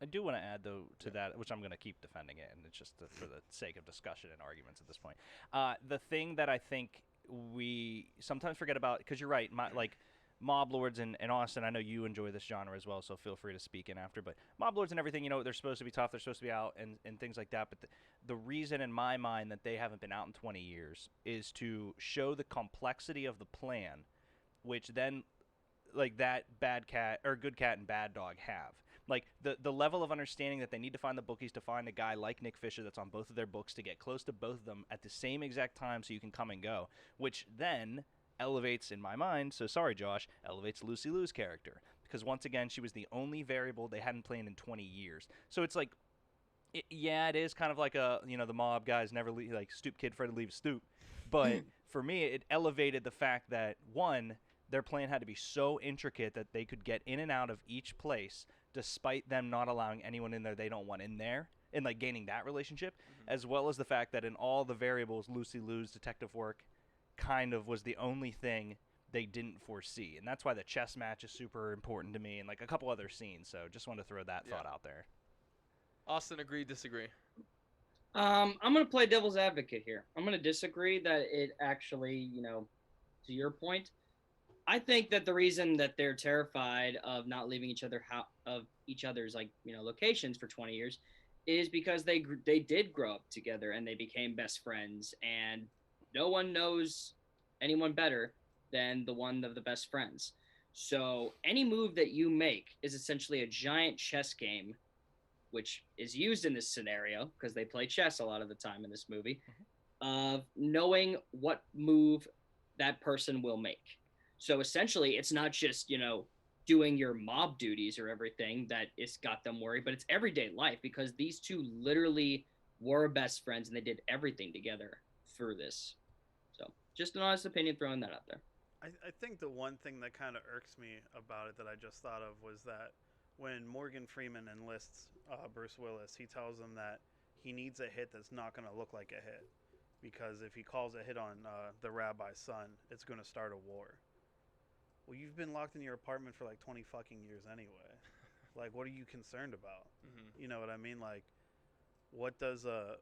I do want to add though to that, which I'm going to keep defending it, and it's just for the sake of discussion and arguments at this point. The thing that I think we sometimes forget about, because you're right, like mob lords and Austin, I know you enjoy this genre as well, so feel free to speak in after. But mob lords and everything, they're supposed to be tough, they're supposed to be out, and things like that. But the reason in my mind that they haven't been out in 20 years is to show the complexity of the plan, which then like that bad cat or good cat and bad dog have. Like the level of understanding that they need to find the bookies to find a guy like Nick Fisher that's on both of their books to get close to both of them at the same exact time so you can come and go, which then elevates, in my mind, so sorry Josh, elevates Lucy Liu's character. Because once again, she was the only variable they hadn't played in 20 years. So it's like, it is kind of like the mob guys never leave, like stoop kid afraid to leave stoop. But for me, it elevated the fact that, one, their plan had to be so intricate that they could get in and out of each place despite them not allowing anyone in there they don't want in there, and like gaining that relationship, as well as the fact that in all the variables, Lucy Liu's detective work kind of was the only thing they didn't foresee. And that's why the chess match is super important to me, and like a couple other scenes. So just wanted to throw that thought out there. Austin, agree, disagree? I'm going to play devil's advocate here. I'm going to disagree that it actually, to your point, I think that the reason that they're terrified of not leaving each other's locations for 20 years is because they did grow up together and they became best friends, and no one knows anyone better than the one of the best friends. So any move that you make is essentially a giant chess game, which is used in this scenario because they play chess a lot of the time in this movie, of knowing what move that person will make. So essentially, it's not just, doing your mob duties or everything that it's got them worried, but it's everyday life because these two literally were best friends and they did everything together for this. So just an honest opinion, throwing that out there. I think the one thing that kind of irks me about it that I just thought of was that when Morgan Freeman enlists Bruce Willis, he tells him that he needs a hit that's not going to look like a hit. Because if he calls a hit on the rabbi's son, it's going to start a war. Well, you've been locked in your apartment for like 20 fucking years anyway. Like, what are you concerned about? Mm-hmm. You know what I mean? Like, what does the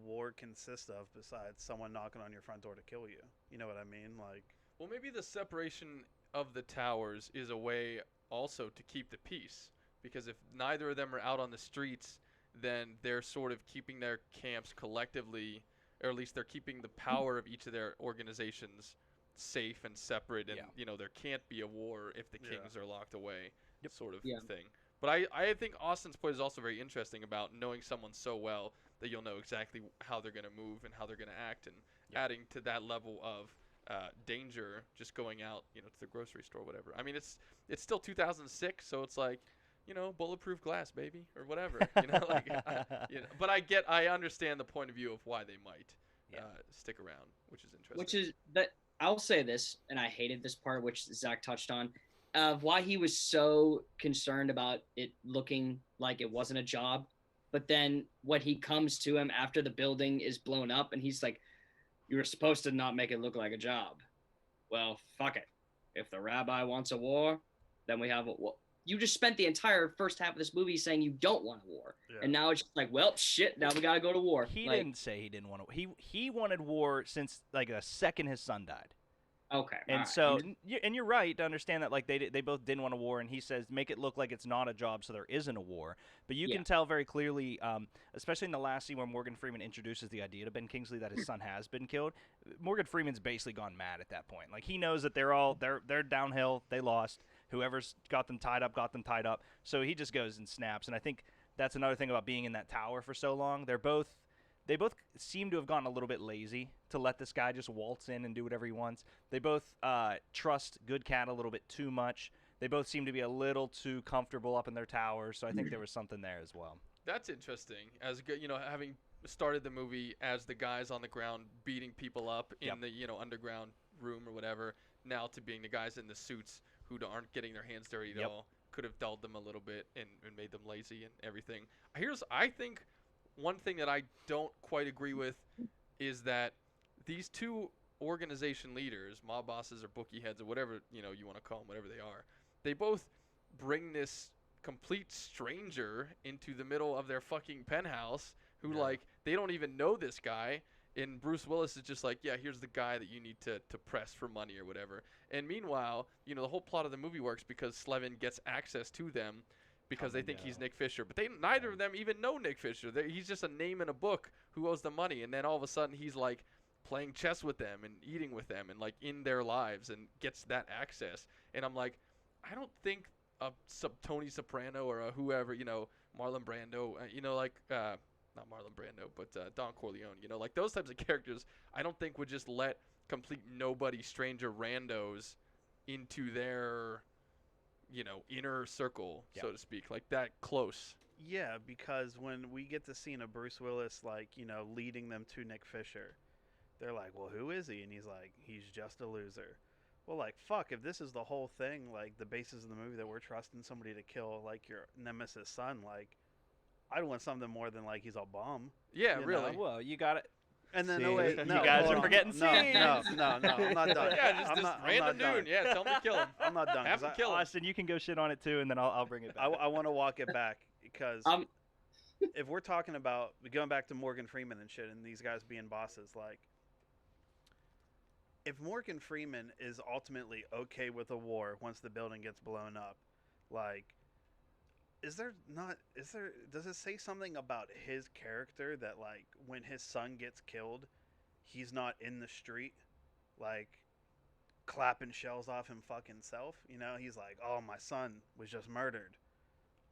war consist of besides someone knocking on your front door to kill you? You know what I mean? Like, Well, maybe the separation of the towers is a way also to keep the peace. Because if neither of them are out on the streets, then they're sort of keeping their camps collectively, or at least they're keeping the power of each of their organizations safe and separate, and there can't be a war if the kings are locked away, sort of thing. But I think Austin's point is also very interesting about knowing someone so well that you'll know exactly how they're going to move and how they're going to act, and adding to that level of danger just going out, to the grocery store, whatever. I mean, it's still 2006, so it's like, bulletproof glass, baby, or whatever. But I understand the point of view of why they might stick around, which is interesting. Which is that I'll say this, and I hated this part, which Zach touched on, of why he was so concerned about it looking like it wasn't a job. But then when he comes to him after the building is blown up, and he's like, "You were supposed to not make it look like a job." Well, fuck it. If the rabbi wants a war, then we have a war. you just spent the entire first half of this movie saying you don't want a war, Yeah. and now it's just like, well, shit, now we gotta go to war. He Like, didn't say he didn't want to. He wanted war since like the second his son died. okay, And alright. so, and you're right to understand that, like, they both didn't want a war, and he says, make it look like it's not a job so there isn't a war. But you can tell very clearly, especially in the last scene where Morgan Freeman introduces the idea to Ben Kingsley that his son has been killed, Morgan Freeman's basically gone mad at that point. Like, he knows that they're downhill, they lost, whoever's got them tied up, so he just goes and snaps. And I think that's another thing about being in that tower for so long. They both seem to have gotten a little bit lazy to let this guy just waltz in and do whatever he wants. They both trust Good Cat a little bit too much. They both seem to be a little too comfortable up in their tower, so I think there was something there as well. That's interesting. As good, having started the movie as the guys on the ground beating people up in the underground room or whatever, now to being the guys in the suits who aren't getting their hands dirty at all, could have dulled them a little bit and made them lazy and everything. I think one thing that I don't quite agree with is that these two organization leaders, mob bosses or bookie heads or whatever you want to call them, whatever they are, they both bring this complete stranger into the middle of their fucking penthouse who they don't even know this guy. And Bruce Willis is just like, yeah, here's the guy that you need to press for money or whatever. And meanwhile, the whole plot of the movie works because Slevin gets access to them because they think he's Nick Fisher. But neither of them even know Nick Fisher. He's just a name in a book who owes them money. And then all of a sudden he's like playing chess with them and eating with them and like in their lives and gets that access. And I'm like, I don't think a Tony Soprano or a whoever, Marlon Brando, not Marlon Brando, but Don Corleone, like those types of characters, I don't think would just let complete nobody stranger randos into their inner circle, so to speak, like that close. Yeah, because when we get the scene of Bruce Willis, leading them to Nick Fisher, they're like, well, who is he? And he's like, he's just a loser. Well, fuck, if this is the whole thing, the basis of the movie that we're trusting somebody to kill, your nemesis son, I'd want something more than, he's a bum. Yeah, really. Well, you got it. And then, See, no, wait, no. You guys hold are on. forgetting no, scenes. no, I'm not done. Yeah, just I'm this not random done. dude. Yeah, tell him to kill him. I'm not done. Have him kill him. Austin, you can go shit on it too, and then I'll bring it back. I want to walk it back because if we're talking about going back to Morgan Freeman and shit and these guys being bosses, if Morgan Freeman is ultimately okay with a war once the building gets blown up, does it say something about his character that when his son gets killed, he's not in the street clapping shells off him fucking self? He's like, oh, my son was just murdered.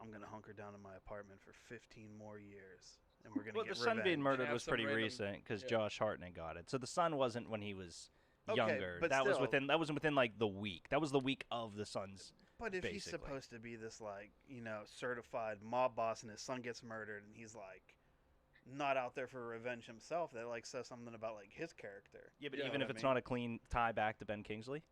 I'm gonna hunker down in my apartment for 15 more years, and we're gonna get the son being revenge. murdered Have was some pretty random- recent because yeah. Josh Hartnett got it. So the son wasn't when he was Okay, younger. but That was still. within the week. That was the week of the son's. But if he's basically. supposed to be this certified mob boss and his son gets murdered and he's not out there for revenge himself, that says something about his character. Yeah, but You know even what if I it's mean? not a clean tie back to Ben Kingsley,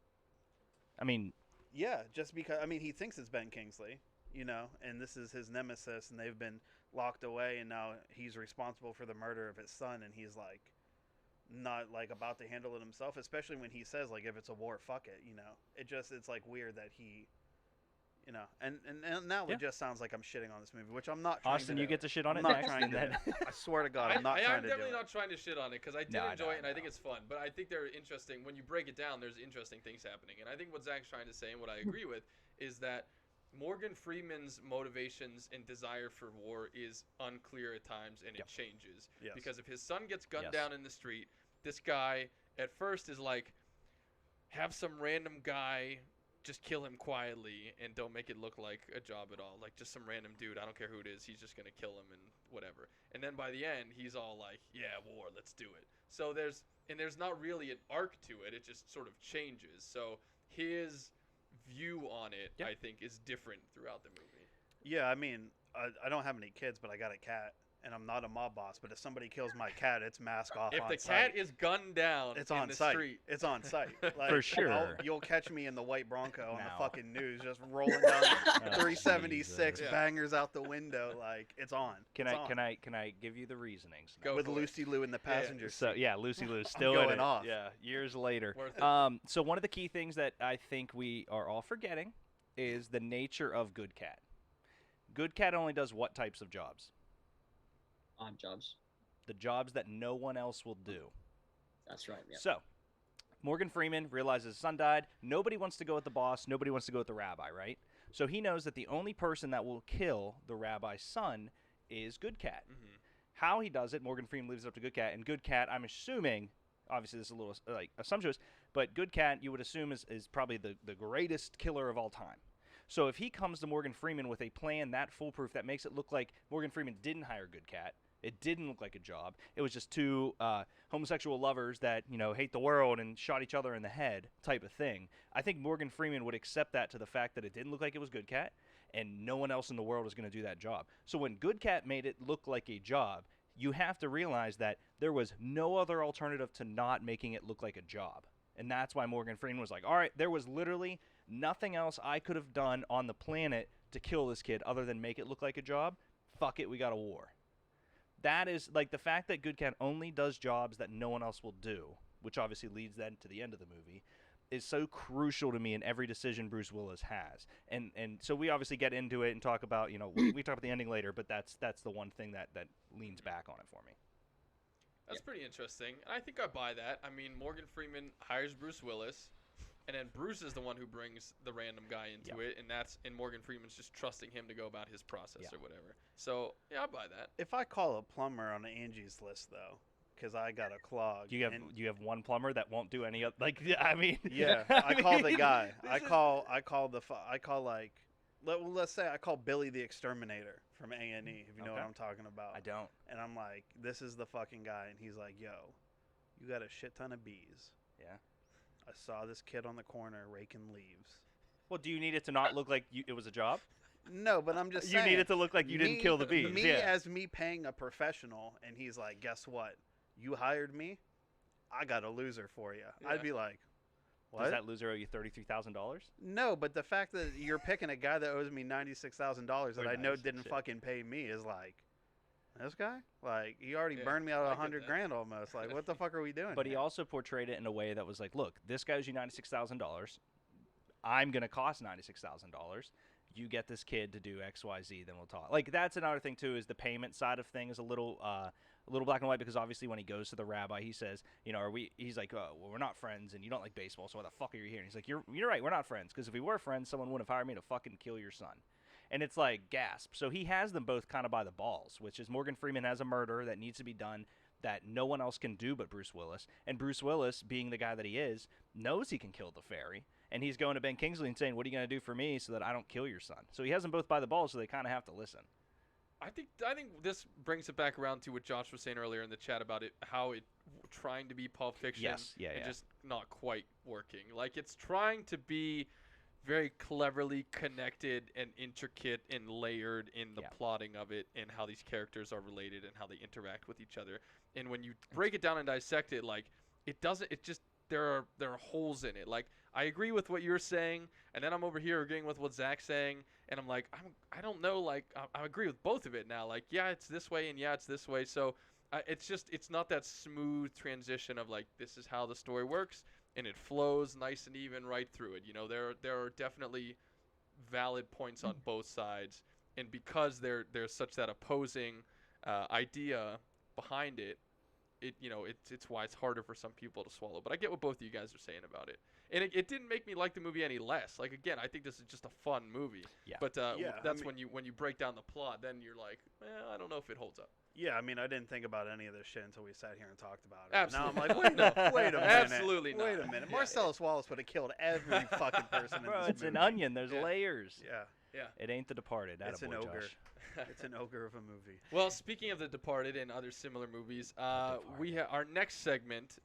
I mean, Yeah, just because he thinks it's Ben Kingsley, and this is his nemesis, and they've been locked away, and now he's responsible for the murder of his son, and he's not about to handle it himself, especially when he says if it's a war, fuck it, it's weird that he. And now Yeah. it just sounds like I'm shitting on this movie, which I'm not trying Austin, to you do. get to shit on I'm it not next. trying and to. then I swear to God, I'm not I'm trying to do definitely it. not trying to shit on it because I did No, enjoy it and I no. think it's fun. But I think they're interesting. When you break it down, there's interesting things happening. And I think what Zach's trying to say and what I agree with is that Morgan Freeman's motivations and desire for war is unclear at times and it changes. Yes. Because if his son gets gunned Yes. down in the street, this guy at first is have some random guy just kill him quietly and don't make it look like a job at all. Just some random dude, I don't care who it is, he's just going to kill him and whatever. And then by the end, he's all like, yeah, war, let's do it. So there's not really an arc to it. It just sort of changes. So his view on it, I think, is different throughout the movie. Yeah, I don't have any kids, but I got a cat, and I'm not a mob boss. But if somebody kills my cat, it's mask off. If on the site. cat is gunned down It's in on the site. street. It's on site. For sure. You'll catch me in the white Bronco on the Now. fucking news, just rolling down Oh, 376 Jesus. bangers out the window. It's on. Can It's can I give you the reasonings? Go with for it. Lucy Lou in the passenger seat. So yeah, Lucy Lou's still going in it. off. Yeah, years later. Worth it. So one of the key things that I think we are all forgetting is the nature of Good Cat. Good Cat only does what types of jobs? Odd jobs. The jobs that no one else will do. That's right. Yeah. So, Morgan Freeman realizes his son died. Nobody wants to go with the boss. Nobody wants to go with the rabbi, right? So he knows that the only person that will kill the rabbi's son is Good Cat. Mm-hmm. How he does it, Morgan Freeman leaves it up to Good Cat. And Good Cat, I'm assuming, obviously this is a little assumptuous, but Good Cat, you would assume, is probably the greatest killer of all time. So if he comes to Morgan Freeman with a plan that foolproof that makes it look like Morgan Freeman didn't hire Good Cat, it didn't look like a job, it was just two homosexual lovers that, hate the world and shot each other in the head type of thing, I think Morgan Freeman would accept that to the fact that it didn't look like it was Good Cat, and no one else in the world is going to do that job. So when Good Cat made it look like a job, you have to realize that there was no other alternative to not making it look like a job. And that's why Morgan Freeman was like, all right, there was literally nothing else I could have done on the planet to kill this kid other than make it look like a job. Fuck it, we got a war. That is, like, the fact that Good Cat only does jobs that no one else will do, which obviously leads then to the end of the movie, is so crucial to me in every decision Bruce Willis has. And so we obviously get into it and talk about, we talk about the ending later, but that's the one thing that leans back on it for me. That's pretty interesting. I think I buy that. I mean, Morgan Freeman hires Bruce Willis, and then Bruce is the one who brings the random guy into it, and Morgan Freeman's just trusting him to go about his process or whatever. So, yeah, I buy that. If I call a plumber on Angie's list, though, because I got a clog. You have one plumber that won't do any other, I mean. Yeah, I call the guy. Let's say I call Billy the Exterminator from A&E, if you know what I'm talking about. I don't. And I'm like, this is the fucking guy. And he's like, yo, you got a shit ton of bees. Yeah. I saw this kid on the corner raking leaves. Well, do you need it to not look like it was a job? No, but I'm just saying. You need it to look like you didn't kill the bees. As me paying a professional, and he's like, guess what? You hired me. I got a loser for you. Yeah. I'd be like, what? Does that loser owe you $33,000? No, but the fact that you're picking a guy that owes me $96,000 that I know didn't fucking pay me is like, this guy? Like, he already burned me out of $100,000 almost. Like, what the fuck are we doing? But he also portrayed it in a way that was like, look, this guy owes you $96,000. I'm going to cost $96,000. You get this kid to do X, Y, Z, then we'll talk. Like, that's another thing, too, is the payment side of things a little black and white, because obviously when he goes to the rabbi, he says, he's like, well, we're not friends, and you don't like baseball, so why the fuck are you here? And he's like, you're right, we're not friends, because if we were friends, someone would have hired me to fucking kill your son. And it's like, gasp. So he has them both kind of by the balls, which is Morgan Freeman has a murder that needs to be done that no one else can do but Bruce Willis. And Bruce Willis, being the guy that he is, knows he can kill the fairy. And he's going to Ben Kingsley and saying, what are you going to do for me so that I don't kill your son? So he has them both by the balls, so they kind of have to listen. I think this brings it back around to what Josh was saying earlier in the chat about it, how it trying to be Pulp Fiction and just not quite working. Like, it's trying to be very cleverly connected and intricate and layered in the plotting of it and how these characters are related and how they interact with each other. And when you break it down and dissect it, like, there are holes in it. Like, I agree with what you're saying, and then I'm over here agreeing with what Zach's saying, and I'm like, I don't know, like, I agree with both of it now. Like, yeah, it's this way, and yeah, it's this way. So it's not that smooth transition of, like, this is how the story works, and it flows nice and even right through it. There are definitely valid points on both sides, and because there's such that opposing idea behind it, it's why it's harder for some people to swallow. But I get what both of you guys are saying about it. And it didn't make me like the movie any less. Like, again, I think this is just a fun movie. Yeah. But when you break down the plot, then you're like, I don't know if it holds up. Yeah, I mean, I didn't think about any of this shit until we sat here and talked about it. Absolutely. Now I'm like, wait a minute. Absolutely not. Wait a minute. Marcellus Wallace would have killed every fucking person in this movie. It's an onion. There's layers. Yeah. It ain't The Departed. It's an ogre. Josh. It's an ogre of a movie. Well, speaking of The Departed and other similar movies, we have our next segment,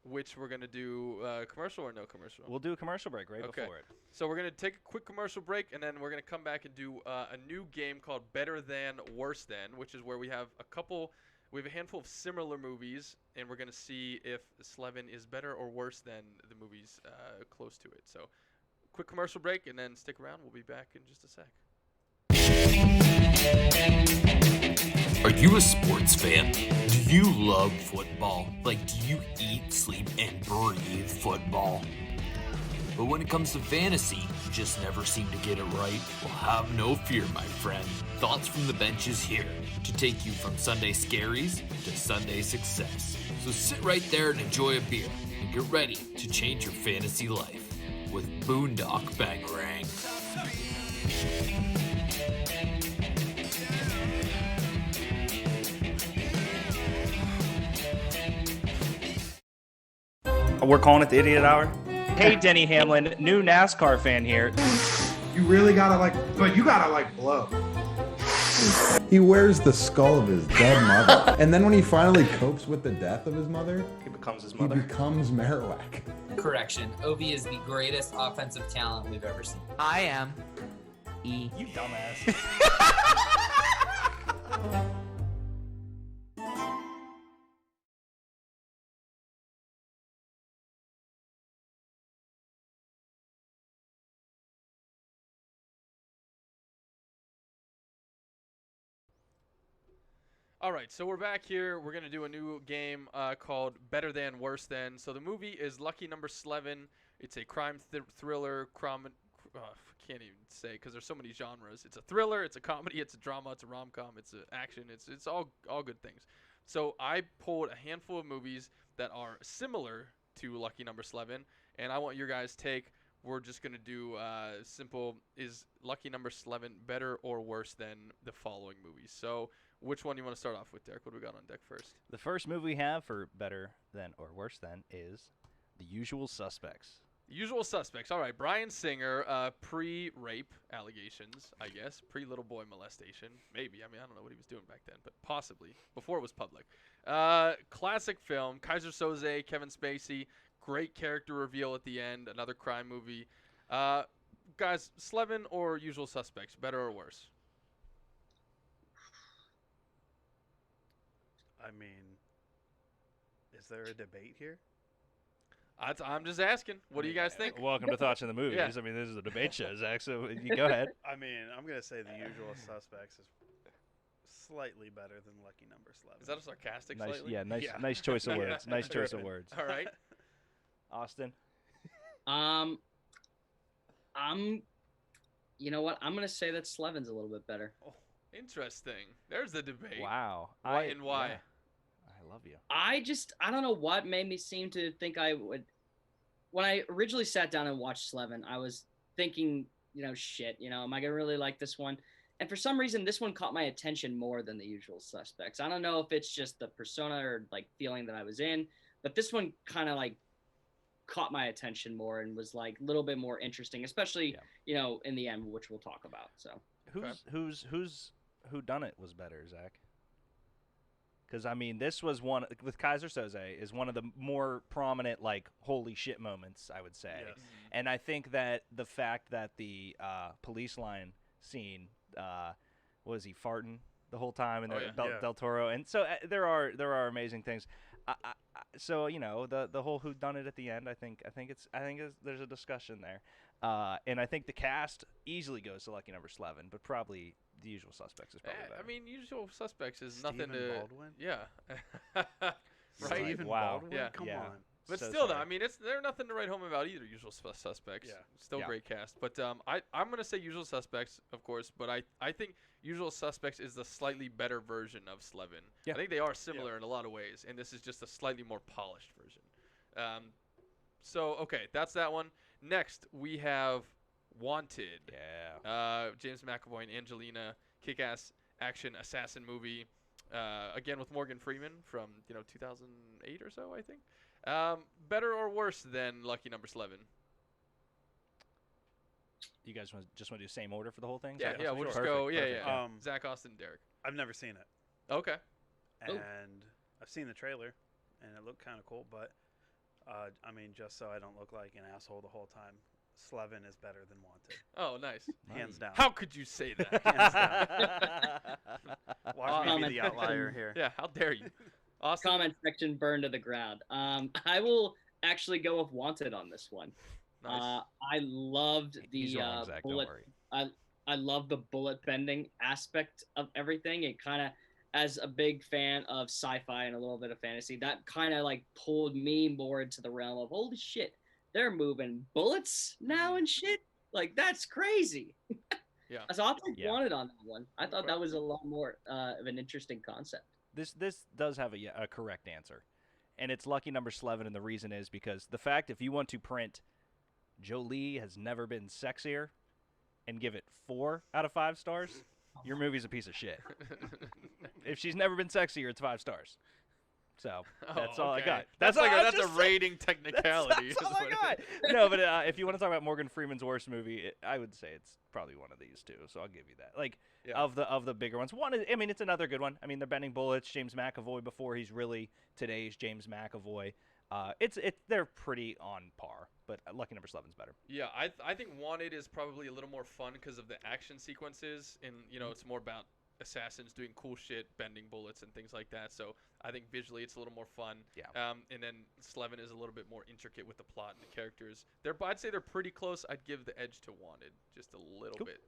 which we're going to do commercial or no commercial? We'll do a commercial break before it. So we're going to take a quick commercial break, and then we're going to come back and do a new game called Better Than, Worse Than, which is where we have a handful of similar movies, and we're going to see if Slevin is better or worse than the movies close to it. So quick commercial break, and then stick around. We'll be back in just a sec. Are you a sports fan? Do you love football? Like, do you eat, sleep, and breathe football? But when it comes to fantasy, just never seem to get it right? Well, have no fear, my friend. Thoughts from the Bench is here to take you from Sunday scaries to Sunday success. So sit right there and enjoy a beer and get ready to change your fantasy life with Boondock Bangarang. We're calling it the Idiot Hour. Hey, Denny Hamlin, new NASCAR fan here. You really gotta blow. He wears the skull of his dead mother. And then when he finally copes with the death of his mother, He becomes his he mother. becomes Marowak. Correction. Ovi is the greatest offensive talent we've ever seen. I am E. You dumbass. All right, so we're back here. We're going to do a new game called Better Than, Worse Than. So the movie is Lucky Number Slevin. It's a crime thriller, can't even say because there's so many genres. It's a thriller, it's a comedy, it's a drama, it's a rom-com, it's an action. It's all good things. So I pulled a handful of movies that are similar to Lucky Number Slevin, and I want your guys' take. We're just going to do simple, is Lucky Number Slevin better or worse than the following movies? So which one do you want to start off with, Derek? What do we got on deck first? The first movie we have for Better Than or Worse Than is The Usual Suspects. Usual Suspects. All right, Bryan Singer, pre-rape allegations, I guess. Pre-little boy molestation. Maybe. I mean, I don't know what he was doing back then, but possibly. Before it was public. Classic film. Kaiser Soze, Kevin Spacey. Great character reveal at the end. Another crime movie. Guys, Slevin or Usual Suspects? Better or worse? I mean, is there a debate here? I'm just asking. What do you guys think? Welcome to Thoughts in the Movies. Yeah. I mean, this is a debate show, Zach, so you go ahead. I mean, I'm going to say The Usual Suspects is slightly better than Lucky Number Slevin. Is that a sarcastic Nice, slightly? yeah, nice, Yeah. nice choice of words. Nice choice of Good. words. All right. Austin? You know what? I'm gonna say that Slevin's a little bit better. Oh, interesting. There's the debate. Wow. Why and why? Yeah. I love you. I don't know what made me seem to think I would. When I originally sat down and watched Slevin, I was thinking, am I gonna really like this one? And for some reason, this one caught my attention more than The Usual Suspects. I don't know if it's just the persona or like feeling that I was in, but this one kind of like caught my attention more and was like a little bit more interesting, especially in the end, which we'll talk about. So Who done it was better, Zach? Because I mean, this was one with Kaiser Soze is one of the more prominent like holy shit moments, I would say. Yes. And I think that the fact that the police line scene was he farting the whole time and Del Toro, and so there are amazing things. So the whole who done it at the end, I think there's a discussion there, and I think the cast easily goes to Lucky Number Slevin, but probably The Usual Suspects is probably better. I mean, Usual Suspects is Stephen nothing to. Baldwin? Yeah. Right. Stephen Wow. Baldwin? Yeah. Come Yeah. on. But So still, though, sorry. I mean, they're nothing to write home about either. Usual Suspects. Yeah. Still Yeah. great cast. But I'm gonna say Usual Suspects, of course. But I think Usual Suspects is the slightly better version of Slevin. Yeah. I think they are similar in a lot of ways, and this is just a slightly more polished version. So okay, that's that one. Next we have Wanted. Yeah. James McAvoy and Angelina, kick-ass action assassin movie. Again with Morgan Freeman from 2008 or so, I think. Better or worse than Lucky Number Slevin? You guys just want to do same order for the whole thing? Yeah, Zach? yeah, we'll just Perfect, go. Yeah, perfect. yeah. Zach, Austin, Derek. I've never seen it. Okay. Oh. And I've seen the trailer, and it looked kind of cool, but, I mean, just so I don't look like an asshole the whole time, Slevin is better than Wanted. Oh, nice. Hands down. How could you say that? Hands down. Watch me Comment be the outlier here. Yeah, how dare you? Austin? comment section burned to the ground. I will actually go with Wanted on this one. Nice. I loved He's the wrong, Zach, don't bullet. worry. I love the bullet bending aspect of everything. It kind of, as a big fan of sci-fi and a little bit of fantasy, that kind of like pulled me more into the realm of holy shit, they're moving bullets now and shit. Like, that's crazy. Yeah. So I'll take Yeah. Wanted on that one. I thought Okay. that was a lot more of an interesting concept. This does have a correct answer, and it's lucky number Slevin, and the reason is because the fact if you want to print Jolie has never been sexier and give it 4 out of 5 stars, your movie's a piece of shit. If she's never been sexier, it's 5 stars. So that's all I okay. got. That's all like I'm that's a just saying. rating technicality. That's all is I what it got. is. No, but if you want to talk about Morgan Freeman's worst movie, I would say it's probably one of these two. So I'll give you that. Like Yeah. of the bigger ones, I mean, it's another good one. I mean, they're bending bullets. James McAvoy before he's really today's James McAvoy. They're pretty on par, but Lucky Number 11's better. Yeah, I think Wanted is probably a little more fun because of the action sequences, and it's more about assassins doing cool shit, bending bullets and things like that. So I think visually it's a little more fun. Yeah. And then Slevin is a little bit more intricate with the plot and the characters. I'd say they're pretty close. I'd give the edge to Wanted just a little Cool. bit.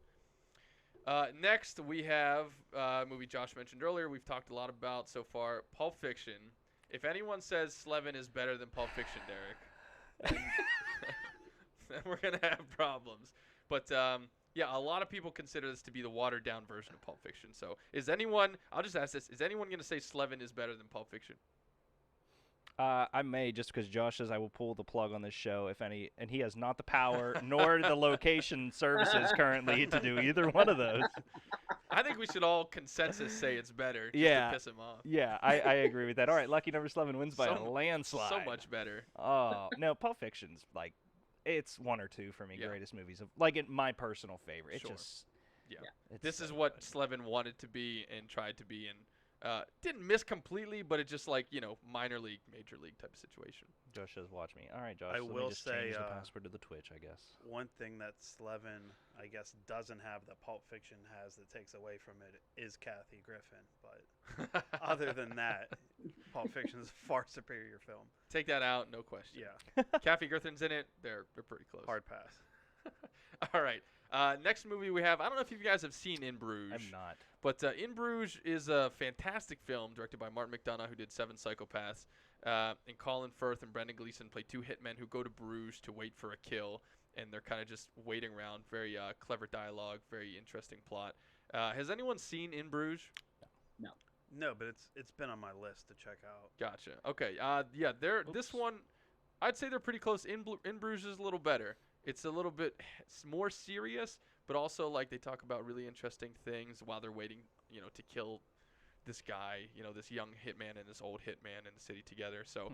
Next we have a movie Josh mentioned earlier. We've talked a lot about so far, Pulp Fiction. If anyone says Slevin is better than Pulp Fiction, Derek, then we're gonna have problems. But yeah, a lot of people consider this to be the watered down version of Pulp Fiction. So I'll just ask this, is anyone going to say Slevin is better than Pulp Fiction? I may, just because Josh says I will pull the plug on this show if any, and he has not the power nor the location services currently to do either one of those. I think we should all consensus say it's better just Yeah. to piss him off. Yeah, I agree with that. All right, Lucky Number 11 wins by a landslide. So much better. Oh, no, Pulp Fiction's like, it's 1 or 2 for me, Yeah. greatest movies of, like, my personal favorite. It Sure. just, Yeah. it's This so is what good. Slevin wanted to be and tried to be, and didn't miss completely, but it's just like, minor league, major league type of situation. Josh says, watch me. All right, Josh, I let will me just say, change the password to the Twitch, I guess. One thing that Slevin, I guess, doesn't have that Pulp Fiction has that takes away from it is Kathy Griffin. But other than that, Pulp Fiction is a far superior film. Take that out, no question. Yeah, Kathy Griffin's in it. They're pretty close. hard pass. All right. Next movie we have, I don't know if you guys have seen In Bruges. I'm not. But In Bruges is a fantastic film directed by Martin McDonagh, who did Seven Psychopaths. And Colin Firth and Brendan Gleeson play 2 hitmen who go to Bruges to wait for a kill. And they're kind of just waiting around. Very clever dialogue, very interesting plot. Has anyone seen In Bruges? No, but it's been on my list to check out. Gotcha. Okay. Yeah, this one, I'd say they're pretty close. In Bruges is a little better. It's a little bit more serious, but also like they talk about really interesting things while they're waiting, to kill this guy, this young hitman and this old hitman in the city together. So,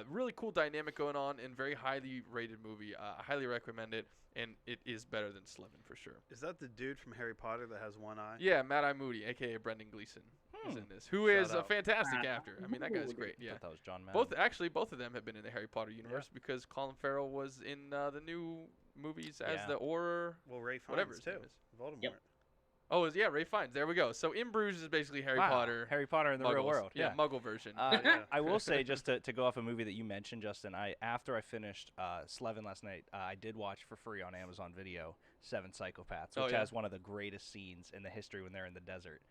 really cool dynamic going on, and very highly rated movie. I highly recommend it, and it is better than Slevin for sure. Is that the dude from Harry Potter that has one eye? Yeah, Mad Eye Moody, aka Brendan Gleeson, is in this. Who Shout is a out. fantastic actor. I mean, that guy's great. I Yeah. thought that was John Madden. Both of them have been in the Harry Potter universe because Colin Farrell was in the new movies as Yeah. the Auror. Well, Ray Fiennes Whatever his too. name is. Voldemort. Yep. Oh, yeah, Ray Fiennes. There we go. So In Bruges is basically Harry Wow, Potter. Harry Potter in the real Muggles. world. Yeah, Muggle version. Yeah. I will say, just to go off a movie that you mentioned, Justin, after I finished Slevin last night, I did watch for free on Amazon Video Seven Psychopaths, which yeah. has one of the greatest scenes in the history when they're in the desert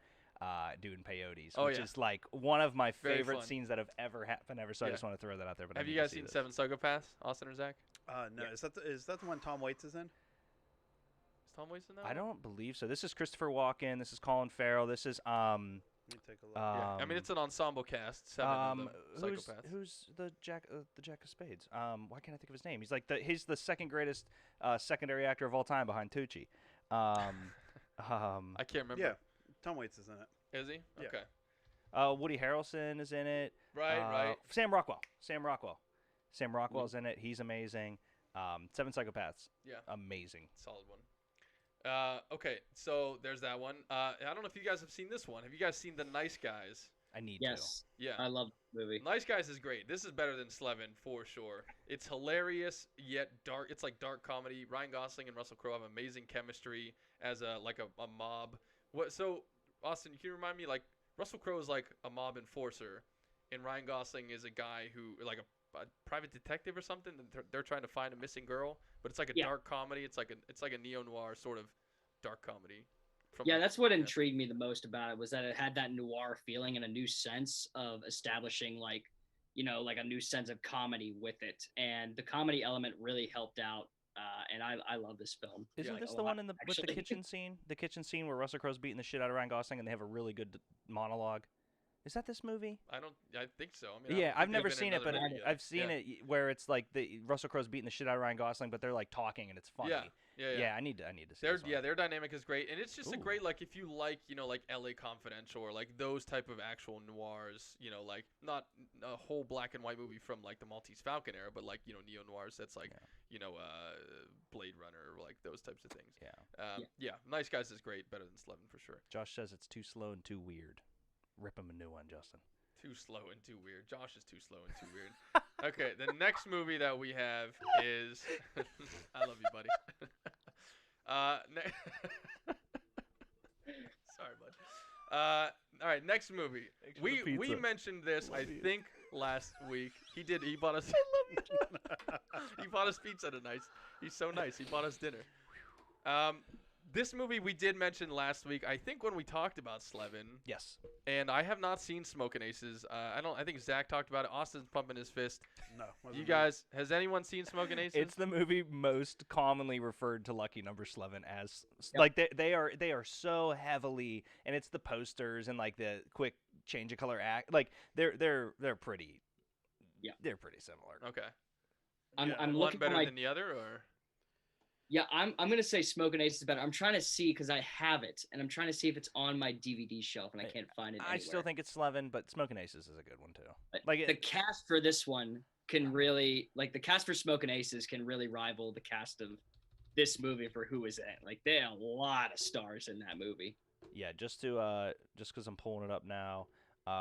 doing peyotes, Oh, which yeah. is like one of my Very favorite fun. scenes that have ever happened ever. So I Yeah. just want to throw that out there. But I Have you need to guys see seen this. Seven Psychopaths, Austin or Zach? No, Yeah. is that the one Tom Waits is in? Is Tom Waits in that I one? don't believe so. This is Christopher Walken. This is Colin Farrell. This is Let me take a look. Yeah. I mean, it's an ensemble cast. 7 of them psychopaths. who's the Jack of Spades? Why can't I think of his name? He's the second greatest secondary actor of all time behind Tucci. I can't remember. yeah, Tom Waits is in it. Is he? Yeah. Okay. Woody Harrelson is in it. Right. Sam Rockwell's in it. He's amazing. Seven Psychopaths. Yeah. Amazing. Solid one. Okay, so there's that one. I don't know if you guys have seen this one. Have you guys seen The Nice Guys? I need Yes, Yeah. I love the movie. Nice Guys is great. This is better than Slevin for sure. It's hilarious yet dark. It's like dark comedy. Ryan Gosling and Russell Crowe have amazing chemistry as a mob. So Austin, can you remind me, like, Russell Crowe is like a mob enforcer, and Ryan Gosling is a guy who like a private detective or something. They're trying to find a missing girl, but it's like a dark comedy. It's like a neo noir sort of dark comedy. Yeah, that's what intrigued me the most about it, was that it had that noir feeling and a new sense of establishing like a new sense of comedy with it. And the comedy element really helped out and I love this film. Isn't like, this a the lot, one in the with the actually. kitchen scene? The kitchen scene where Russell Crowe's beating the shit out of Ryan Gosling and they have a really good monologue. Is that this movie? I think so. I mean, I Yeah, don't I've think never they've been seen in it, but another movie I've yet. seen it where it's like the Russell Crowe's beating the shit out of Ryan Gosling, but they're like talking and it's funny. Yeah. I need to see this one. Their dynamic is great, and it's just a Ooh. great, like, if you like, like L.A. Confidential or like those type of actual noirs, like not a whole black and white movie from like the Maltese Falcon era, but like neo noirs that's like Blade Runner or like those types of things. Yeah. Nice Guys is great, better than Slevin for sure. Josh says it's too slow and too weird. Rip him a new one, Justin. Too slow and too weird. Josh is too slow and too weird. Okay, the next movie that we have is I love you, buddy. Sorry, bud. All right, next movie. We mentioned this I think last week. He bought us he bought us pizza tonight. He's so nice. He bought us dinner. This movie we did mention last week. I think when we talked about Slevin. Yes. And I have not seen Smokin' Aces. I think Zach talked about it. Austin's pumping his fist. No. You guys, has anyone seen Smokin' Aces? It's the movie most commonly referred to Lucky Number Slevin as. Like they are so heavily, and it's the posters and like the quick change of color act. Like they're pretty. Yeah. They're pretty similar. Okay. I'm One looking better for than the other, or? Yeah, I'm gonna say Smokin' Aces is better. I'm trying to see because I have it, and I'm trying to see if it's on my DVD shelf, and I can't find it anywhere. I still think it's Slevin, but Smokin' Aces is a good one too. But Like the cast for this one can really, like the cast for Smokin' Aces can really rival the cast of this movie for who is in it. Like they have a lot of stars in that movie. Yeah, just because I'm pulling it up now.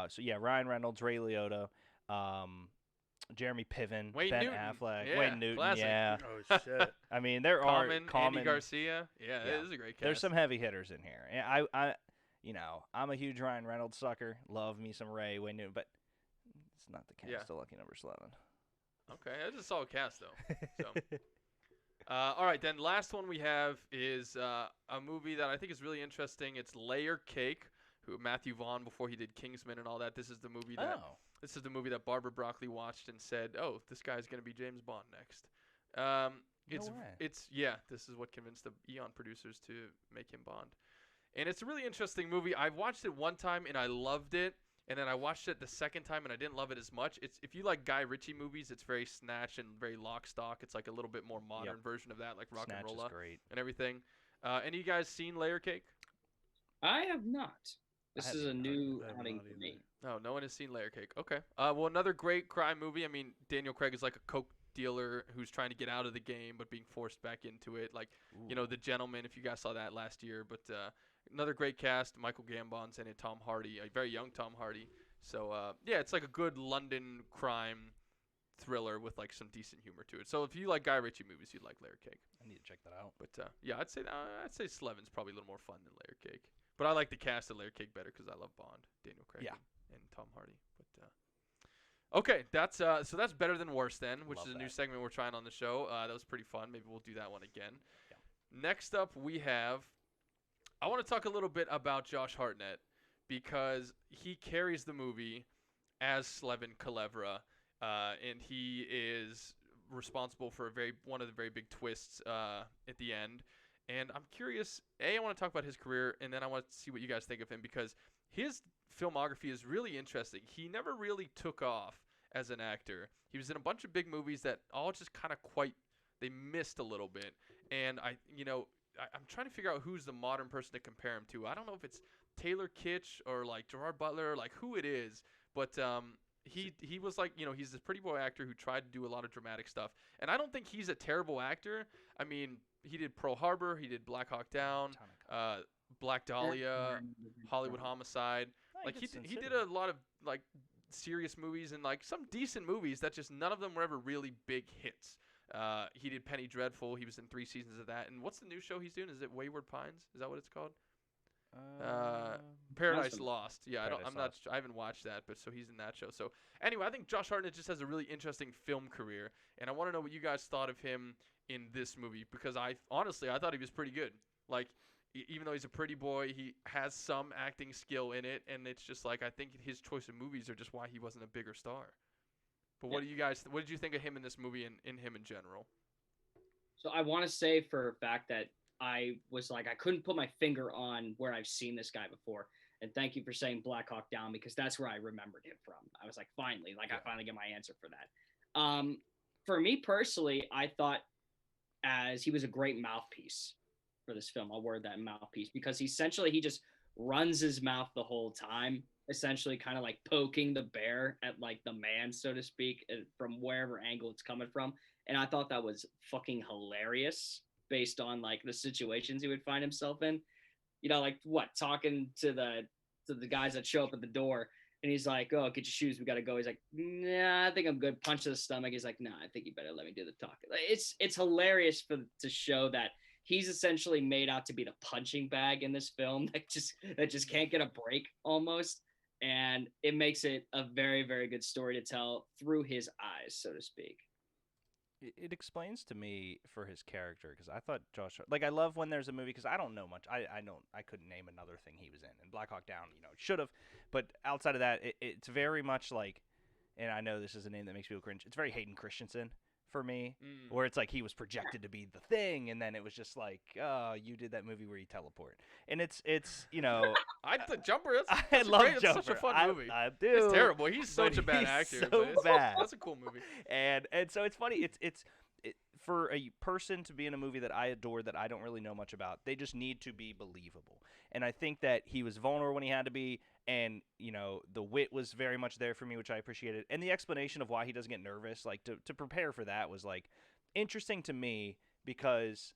So yeah, Ryan Reynolds, Ray Liotta, Jeremy Piven, Wayne Ben Newton. Affleck, Yeah, Wayne Newton. classic. Yeah, Oh shit. I mean there Common, are common. Andy Garcia. Yeah, Yeah. it is a great cast. There's some heavy hitters in here. And I'm a huge Ryan Reynolds sucker. Love me some Ray, Wayne Newton, but it's not the cast of Lucky Number 11. Okay, that's a solid cast though. So. All right, then last one we have is a movie that I think is really interesting. It's Layer Cake, who Matthew Vaughn before he did Kingsman and all that. This is the movie that Barbara Broccoli watched and said, "Oh, this guy's gonna be James Bond next." This is what convinced the Eon producers to make him Bond, and it's a really interesting movie. I watched it one time and I loved it, and then I watched it the second time and I didn't love it as much. It's if you like Guy Ritchie movies, it's very Snatch and very Lock, Stock. It's like a little bit more modern version of that, like Rock Snatch and Roll is great. and everything. Any of you guys seen Layer Cake? I have not. This is a haven't new I have outing not for either. me. No, no one has seen Layer Cake. Okay. Well, another great crime movie. I mean, Daniel Craig is like a coke dealer who's trying to get out of the game but being forced back into it. Like, The Gentleman, if you guys saw that last year. But another great cast. Michael Gambon's in it. Tom Hardy, a very young Tom Hardy. So, it's like a good London crime thriller with like some decent humor to it. So if you like Guy Ritchie movies, you'd like Layer Cake. I need to check that out. But I'd say Slevin's probably a little more fun than Layer Cake. But I like the cast of Layer Cake better because I love Bond, Daniel Craig, and Tom Hardy. But okay, that's better than worse then, which Love is a new that. segment we're trying on the show. That was pretty fun. Maybe we'll do that one again. Yeah. Next up, I want to talk a little bit about Josh Hartnett because he carries the movie as Slevin Kalevra, and he is responsible for one of the very big twists at the end. And I'm curious, I want to talk about his career, and then I want to see what you guys think of him, because his filmography is really interesting. He never really took off as an actor. He was in a bunch of big movies that all just kind of they missed a little bit. And I'm trying to figure out who's the modern person to compare him to. I don't know if it's Taylor Kitsch or like Gerard Butler, like who it is, but he was like, he's this pretty boy actor who tried to do a lot of dramatic stuff. And I don't think he's a terrible actor. I mean, he did Pearl Harbor, he did Black Hawk Down, Black Dahlia, Hollywood Homicide. Like he did a lot of like serious movies and like some decent movies that just none of them were ever really big hits. He did Penny Dreadful. He was in 3 seasons of that. And what's the new show he's doing? Is it Wayward Pines? Is that what it's called? Paradise Lost. Yeah, I haven't watched that, but so he's in that show. So anyway, I think Josh Hartnett just has a really interesting film career, and I want to know what you guys thought of him in this movie, because I thought he was pretty good. Like, even though he's a pretty boy, he has some acting skill in it, and it's just like I think his choice of movies are just why he wasn't a bigger star. But what did you think of him in this movie and in him in general? So I want to say for a fact that I was like, I couldn't put my finger on where I've seen this guy before. And thank you for saying Black Hawk Down, because that's where I remembered him from. I was like, finally, I finally get my answer for that. For me personally, I thought as he was a great mouthpiece for this film. I'll word that mouthpiece, because he just runs his mouth the whole time, essentially kind of like poking the bear at like the man, so to speak, from wherever angle it's coming from. And I thought that was fucking hilarious based on like the situations he would find himself in. You know, like what, talking to the guys that show up at the door, and he's like, "Oh, get your shoes, we gotta go." He's like, "Nah, I think I'm good." Punch to the stomach. He's like, "Nah, I think you better let me do the talking." It's hilarious to show that he's essentially made out to be the punching bag in this film that just can't get a break almost, and it makes it a very, very good story to tell through his eyes, so to speak. It explains to me for his character, because I thought I love when there's a movie, because I don't know much. I couldn't name another thing he was in. And Black Hawk Down, should have, but outside of that, it's very much like, and I know this is a name that makes people cringe. It's very Hayden Christensen for me, where it's like he was projected to be the thing, and then it was just like, oh, you did that movie where you teleport, and it's The Jumper. I love great. Jumper. It's such a fun movie. I do. It's terrible. He's such a bad he's actor. So but bad. That's a cool movie. And so it's funny. It's for a person to be in a movie that I adore, that I don't really know much about. They just need to be believable. And I think that he was vulnerable when he had to be, and the wit was very much there for me, which I appreciated. And the explanation of why he doesn't get nervous, like to prepare for that, was like interesting to me, because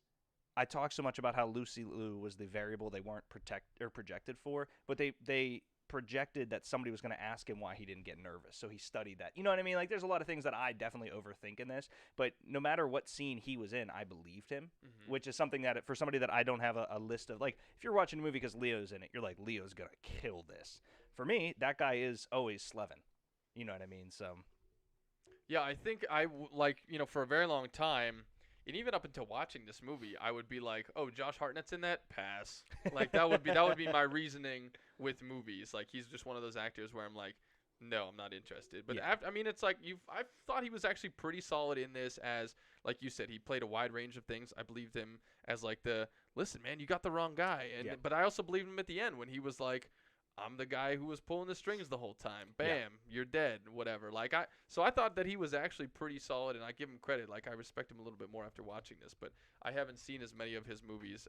I talked so much about how Lucy Liu was the variable they weren't projected for, but they projected that somebody was going to ask him why he didn't get nervous, so he studied that. You know what I mean? Like, there's a lot of things that I definitely overthink in this, but no matter what scene he was in, I believed him, which is something that for somebody that I don't have a list of, like, if you're watching a movie because Leo's in it, you're like, Leo's going to kill this. For me, that guy is always Slevin. You know what I mean? So yeah, I think for a very long time, and even up until watching this movie, I would be like, "Oh, Josh Hartnett's in that? Pass." Like that would be my reasoning with movies. Like he's just one of those actors where I'm like, "No, I'm not interested." But yeah. it's like I thought he was actually pretty solid in this, as like you said, he played a wide range of things. I believed him as like listen, man, you got the wrong guy, but I also believed him at the end when he was like, I'm the guy who was pulling the strings the whole time. Bam, you're dead, whatever. So I thought that he was actually pretty solid, and I give him credit. Like, I respect him a little bit more after watching this, but I haven't seen as many of his movies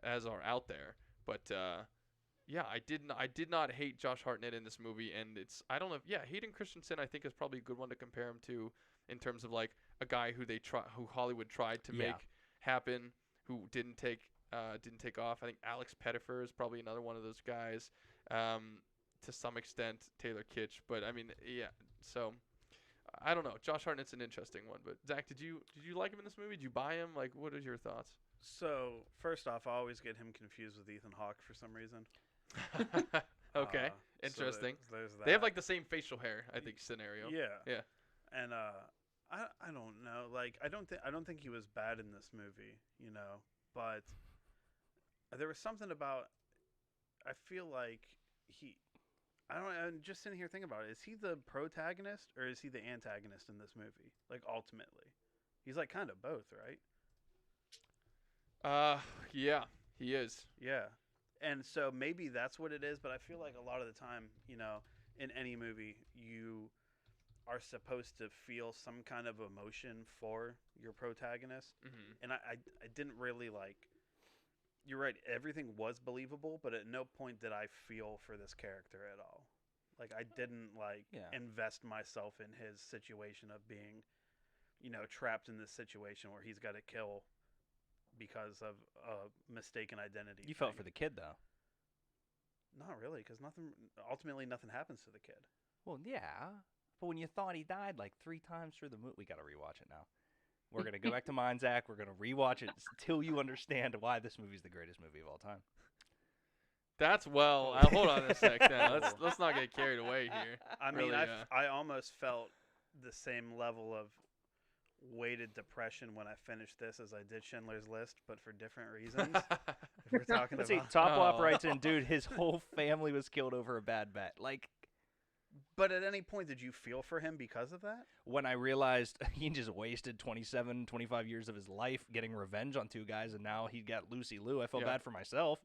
as are out there. But yeah, I did not hate Josh Hartnett in this movie, and I don't know. Yeah, Hayden Christensen I think is probably a good one to compare him to in terms of like a guy who Hollywood tried to make happen, who didn't take off. I think Alex Pettyfer is probably another one of those guys. To some extent, Taylor Kitsch, but I mean, yeah. So I don't know. Josh Hartnett's an interesting one, but Zach, did you like him in this movie? Did you buy him? Like, what are your thoughts? So first off, I always get him confused with Ethan Hawke for some reason. Okay, interesting. So there's that. They have like the same facial hair, I think, scenario. Yeah. And I don't know. Like, I don't think he was bad in this movie, but there was something about. I feel like I'm just sitting here thinking about it. Is he the protagonist or is he the antagonist in this movie? Like, ultimately, he's like kind of both, right? Yeah, he is. Yeah, and so maybe that's what it is. But I feel like a lot of the time, in any movie, you are supposed to feel some kind of emotion for your protagonist, and I didn't really like. You're right. Everything was believable, but at no point did I feel for this character at all. Like, I didn't invest myself in his situation of being, trapped in this situation where he's got to kill because of a mistaken identity. You felt for the kid, though. Not really, because ultimately nothing happens to the kid. Well, yeah, but when you thought he died like 3 times through the movie, we got to rewatch it now. We're going to go back to mine, Zach. We're going to rewatch it until you understand why this movie is the greatest movie of all time. Hold on a sec. Now. Let's not get carried away here. I mean, I almost felt the same level of weighted depression when I finished this as I did Schindler's List, but for different reasons. If we're talking Let's see, about Top Wop writes in, dude, his whole family was killed over a bad bet. Like, But at any point, did you feel for him because of that? When I realized he just wasted 27, 25 years of his life getting revenge on two guys, and now he got Lucy Liu, I felt bad for myself.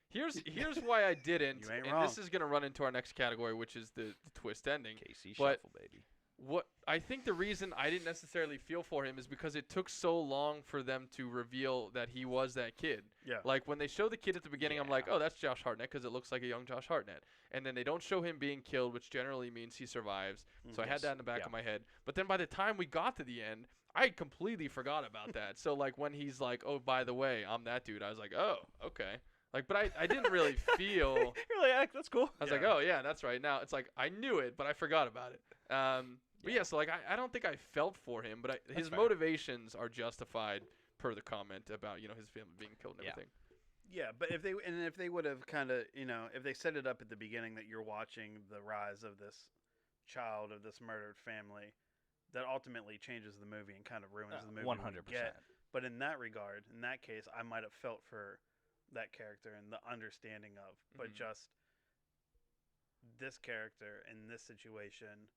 Here's why I didn't, You ain't and wrong. this is gonna run into our next category, which is the twist ending. Casey But- Shuffle, baby. What I think the reason I didn't necessarily feel for him is because it took so long for them to reveal that he was that kid. Yeah. Like when they show the kid at the beginning, I'm like, oh, that's Josh Hartnett because it looks like a young Josh Hartnett. And then they don't show him being killed, which generally means he survives. So I had that in the back of my head. But then by the time we got to the end, I completely forgot about that. So like when he's like, oh, by the way, I'm that dude, I was like, oh, okay. Like, but I didn't really feel. You're like, that's cool. I was like, oh yeah, that's right. Now it's like I knew it, but I forgot about it. But yeah, so like I don't think I felt for him, but his fair. motivations are justified per the comment about his family being killed and everything. Yeah, but if they would have kind of if they set it up at the beginning that you're watching the rise of this child of this murdered family, that ultimately changes the movie and kind of ruins the movie. 100%. But in that regard, in that case, I might have felt for that character and the understanding of, but just this character in this situation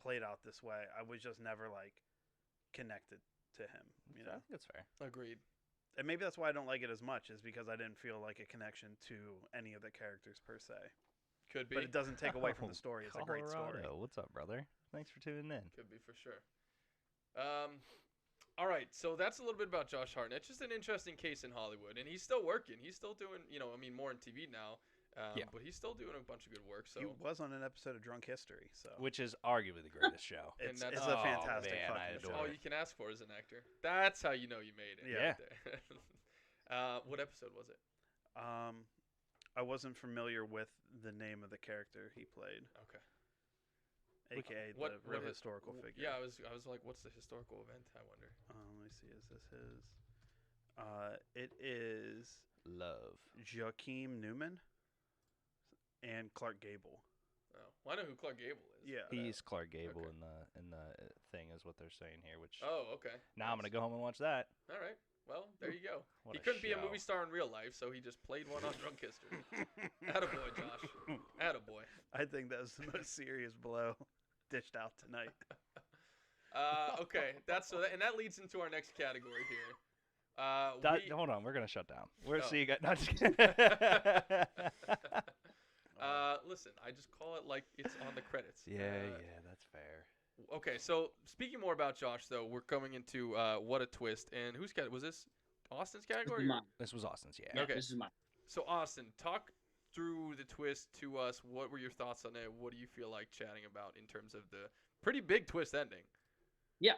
played out this way. I was just never like connected to him. You know, That's fair. Agreed. and maybe that's why I don't like it as much, is because I didn't feel like a connection to any of the characters per se. Could be. But it doesn't take away from the story. It's a great story. Colorado. What's up, brother? Thanks for tuning in. Could be for sure. All right, so that's a little bit about Josh Hartnett. Just an interesting case in Hollywood, and he's still working. He's still doing, more on TV now. But he's still doing a bunch of good work. So He was on an episode of Drunk History, so Which is arguably the greatest show. And it's that's- a Oh, fantastic man, I fucking adore show. all you can ask for as an actor. That's how you know you made it. Yeah. right there. What episode was it? I wasn't familiar with the name of the character he played, Okay. aka What- the real what historical figure. Yeah, I was like, what's the historical event? I wonder. Let me see. Is this his? It is Love. Joachim Newman and Clark Gable. Oh, well, I know who Clark Gable is. Yeah. He's Clark Gable Okay. in the thing, is what they're saying here. Which Oh, okay. now I'm gonna go home and watch that. All right. Well, there you go. What He a couldn't be a show. movie star in real life, so he just played one on Drunk History. Attaboy, Josh. Attaboy. I think that was the most serious blow dished out tonight. Okay, and that leads into our next category here. Hold on, we're gonna shut down. We're Oh. see you guys. No, just kidding. Listen, I just call it like it's on the credits. yeah, that's fair. Okay, so speaking more about Josh, though, we're coming into What a Twist, and whose cat was this? Austin's category? or- Mine. This was Austin's, yeah. Yeah, Okay. This is mine. So Austin, talk through the twist to us. What were your thoughts on it? What do you feel like chatting about in terms of the pretty big twist ending? Yeah.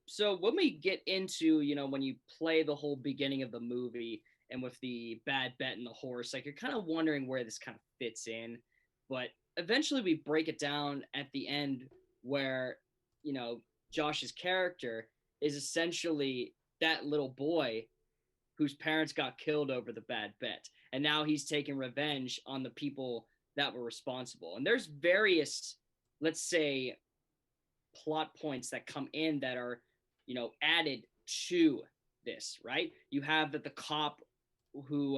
So when we get into, when you play the whole beginning of the movie and with the bad bet and the horse, like you're kind of wondering where this kind of fits in. But eventually we break it down at the end where, Josh's character is essentially that little boy whose parents got killed over the bad bet. And now he's taking revenge on the people that were responsible. And there's various, let's say, plot points that come in that are, added to this, right? You have that the cop who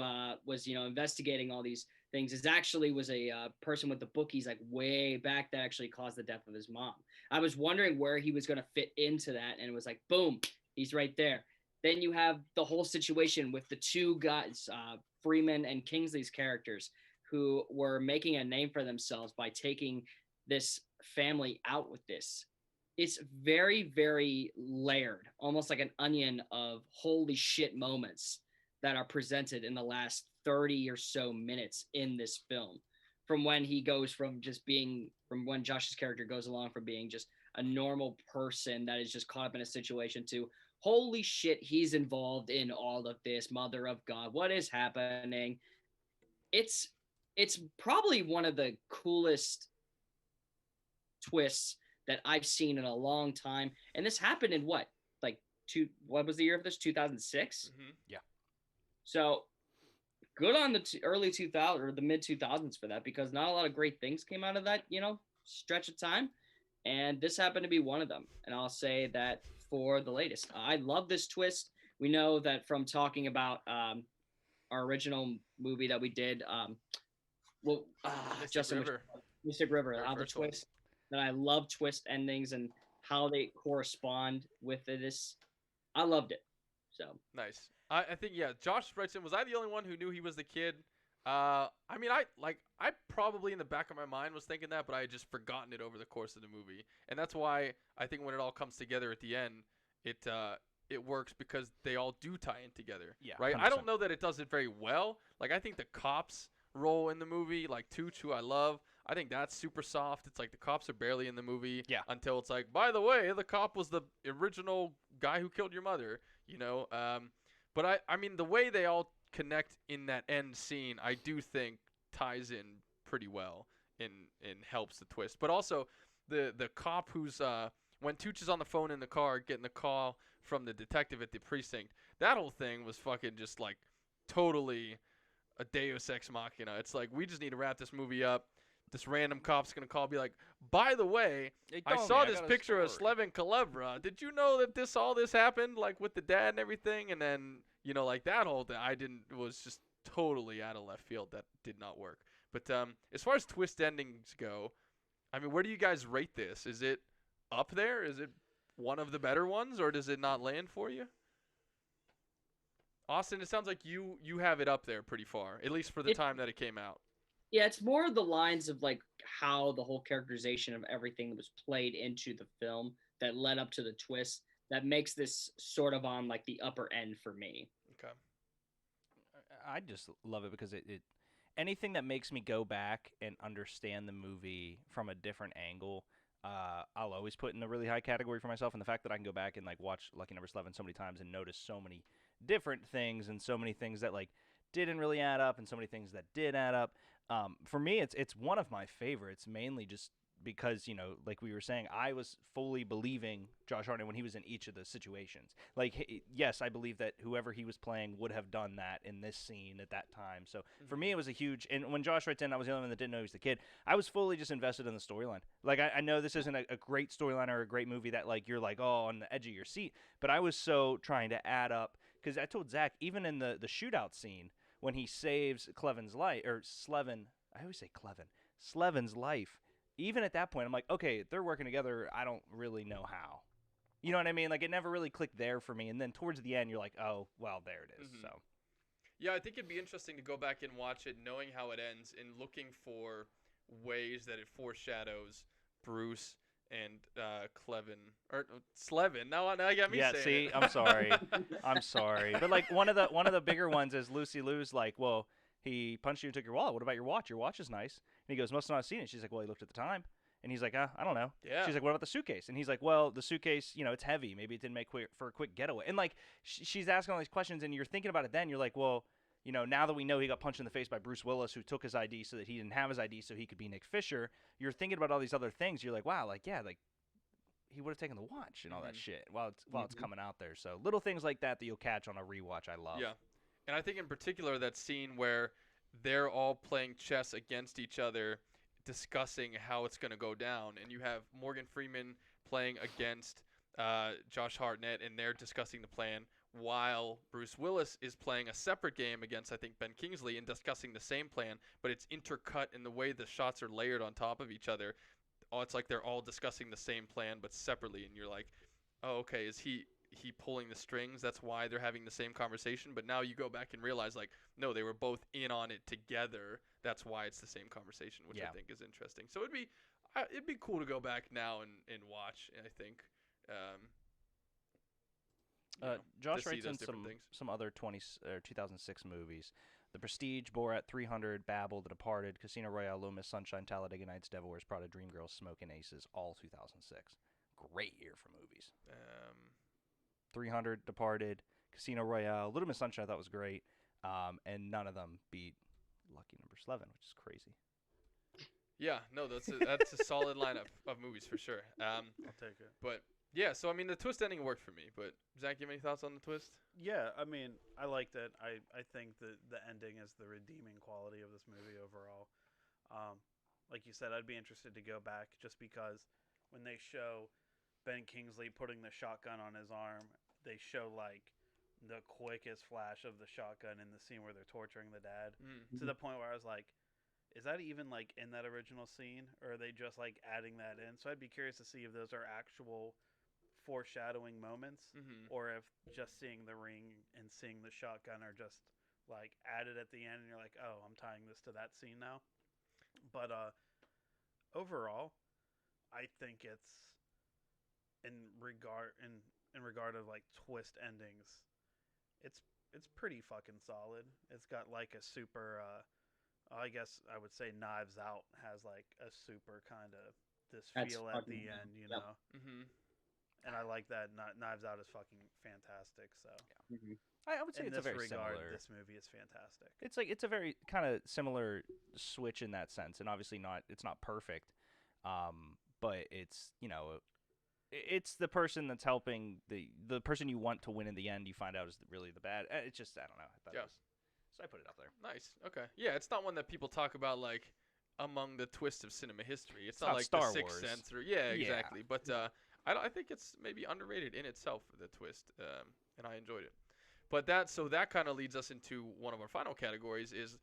was, investigating all these things was a person with the bookies like way back that actually caused the death of his mom. I was wondering where he was going to fit into that, and it was like, boom, he's right there. Then you have the whole situation with the two guys, Freeman and Kingsley's characters, who were making a name for themselves by taking this family out with this. It's very, very layered, almost like an onion of holy shit moments that are presented in the last 30 or so minutes in this film. From when Josh's character goes along from being just a normal person that is just caught up in a situation to holy shit, he's involved in all of this, mother of God, what is happening? It's probably one of the coolest twists that I've seen in a long time. And this happened in what was the year of this? 2006? Mm-hmm. Yeah. So good on the early 2000s or the mid 2000s for that, because not a lot of great things came out of that, stretch of time. And this happened to be one of them. And I'll say that for the latest, I love this twist. We know that from talking about our original movie that we did, Mystic Justin, River. Mystic River, Very how the first one. twist. That I love twist endings and how they correspond with this. I loved it. So Nice. I think Josh writes in. Was I the only one who knew he was the kid? I mean, I probably in the back of my mind was thinking that, but I had just forgotten it over the course of the movie, and that's why I think when it all comes together at the end, it works because they all do tie in together. Yeah, Right. 100%. I don't know that it does it very well. Like I think the cops role in the movie, like Tooch, who I love, I think that's super soft. It's like the cops are barely in the movie. Yeah. Until it's like, by the way, the cop was the original guy who killed your mother. But I mean, the way they all connect in that end scene, I do think ties in pretty well and helps the twist. But also, the cop who's when Tooch is on the phone in the car getting the call from the detective at the precinct, that whole thing was fucking just like totally a Deus Ex Machina. It's like we just need to wrap this movie up. This random cop's gonna call, be like, by the way, I saw this picture of Slevin Kalevra. Did you know that all this happened, like with the dad and everything? And then, like that whole thing, was just totally out of left field. That did not work. But as far as twist endings go, I mean, where do you guys rate this? Is it up there? Is it one of the better ones, or does it not land for you? Austin, it sounds like you have it up there pretty far, at least for the time that it came out. Yeah, it's more the lines of like how the whole characterization of everything was played into the film that led up to the twist that makes this sort of on like the upper end for me. Okay. I just love it because it anything that makes me go back and understand the movie from a different angle, I'll always put in a really high category for myself. And the fact that I can go back and like watch Lucky Number 11 so many times and notice so many different things and so many things that like didn't really add up and so many things that did add up. For me, it's one of my favorites, mainly just because, like we were saying, I was fully believing Josh Hartnett when he was in each of the situations. Like, yes, I believe that whoever he was playing would have done that in this scene at that time. So for me, it was a huge. And when Josh writes in, I was the only one that didn't know he was the kid. I was fully just invested in the storyline. Like, I know this isn't a great storyline or a great movie that like you're like, oh, on the edge of your seat. But I was so trying to add up because I told Zach, even in the shootout scene when he saves Clevin's life, or Slevin, I always say Clevin, Slevin's life. Even at that point, I'm like, okay, they're working together. I don't really know how. You know what I mean? Like, it never really clicked there for me. And then towards the end, you're like, oh, well, there it is. Mm-hmm. So, yeah, I think it'd be interesting to go back and watch it, knowing how it ends, and looking for ways that it foreshadows Bruce and Clevin or Slevin. Now you got me saying see, it. I'm sorry. I'm sorry. But like one of the bigger ones is Lucy Lou's like, well, he punched you and took your wallet. What about your watch? Your watch is nice. And he goes, must not have seen it. She's like, well, he looked at the time. And he's like, I don't know. Yeah. She's like, what about the suitcase? And he's like, well, the suitcase, it's heavy. Maybe it didn't make for a quick getaway. And like, she's asking all these questions, and you're thinking about it then. You're like, well, now that we know he got punched in the face by Bruce Willis, who took his ID so that he didn't have his ID so he could be Nick Fisher, you're thinking about all these other things. You're like, wow, like, yeah, like, he would have taken the watch and all that shit while it's coming out there. So little things like that you'll catch on a rewatch, I love. Yeah. And I think in particular that scene where they're all playing chess against each other, discussing how it's going to go down, and you have Morgan Freeman playing against Josh Hartnett, and they're discussing the plan, while Bruce Willis is playing a separate game against, I think, Ben Kingsley, and discussing the same plan, but it's intercut in the way the shots are layered on top of each other. Oh, it's like they're all discussing the same plan but separately, and you're like, oh, okay, is he pulling the strings? That's why they're having the same conversation. But now you go back and realize, like, no, they were both in on it together. That's why it's the same conversation, which I think is interesting. So it'd be cool to go back now and watch, I think. Josh writes in some other 2006 movies. The Prestige, Borat, 300, Babel, The Departed, Casino Royale, Little Miss Sunshine, Talladega Nights, Devil Wears Prada, Dreamgirls, Smoking Aces, all 2006. Great year for movies. 300, Departed, Casino Royale, Little Miss Sunshine I thought was great, and none of them beat Lucky Number 11, which is crazy. Yeah, no, that's a solid lineup of movies for sure. I'll take it. But yeah, so I mean, the twist ending worked for me. But Zach, you have any thoughts on the twist? Yeah, I mean, I liked it. I think that the ending is the redeeming quality of this movie overall. Like you said, I'd be interested to go back just because when they show Ben Kingsley putting the shotgun on his arm, they show like the quickest flash of the shotgun in the scene where they're torturing the dad, to the point where I was like, is that even like in that original scene, or are they just like adding that in? So I'd be curious to see if those are actual foreshadowing moments, or if just seeing the ring and seeing the shotgun are just like added at the end, and you're like, oh, I'm tying this to that scene now. But overall, I think it's in regard of like twist endings, it's pretty fucking solid. It's got like a super I guess I would say Knives Out has like a super kind of this That's feel at fucking the dope. end, you Yep. know. And I like that. Knives Out is fucking fantastic. So I would say in it's this a very regard, similar. this movie is fantastic. It's a very kind of similar switch in that sense, and obviously it's not perfect, but it's it's the person that's helping the person you want to win in the end. You find out is really the bad. It's just I don't know. I thought it was, so I put it up there. Nice. Okay. Yeah, it's not one that people talk about like among the twists of cinema history. It's not not like Star The Sixth Wars. Sense or exactly. But I think it's maybe underrated in itself, the twist, and I enjoyed it. But that kind of leads us into one of our final categories is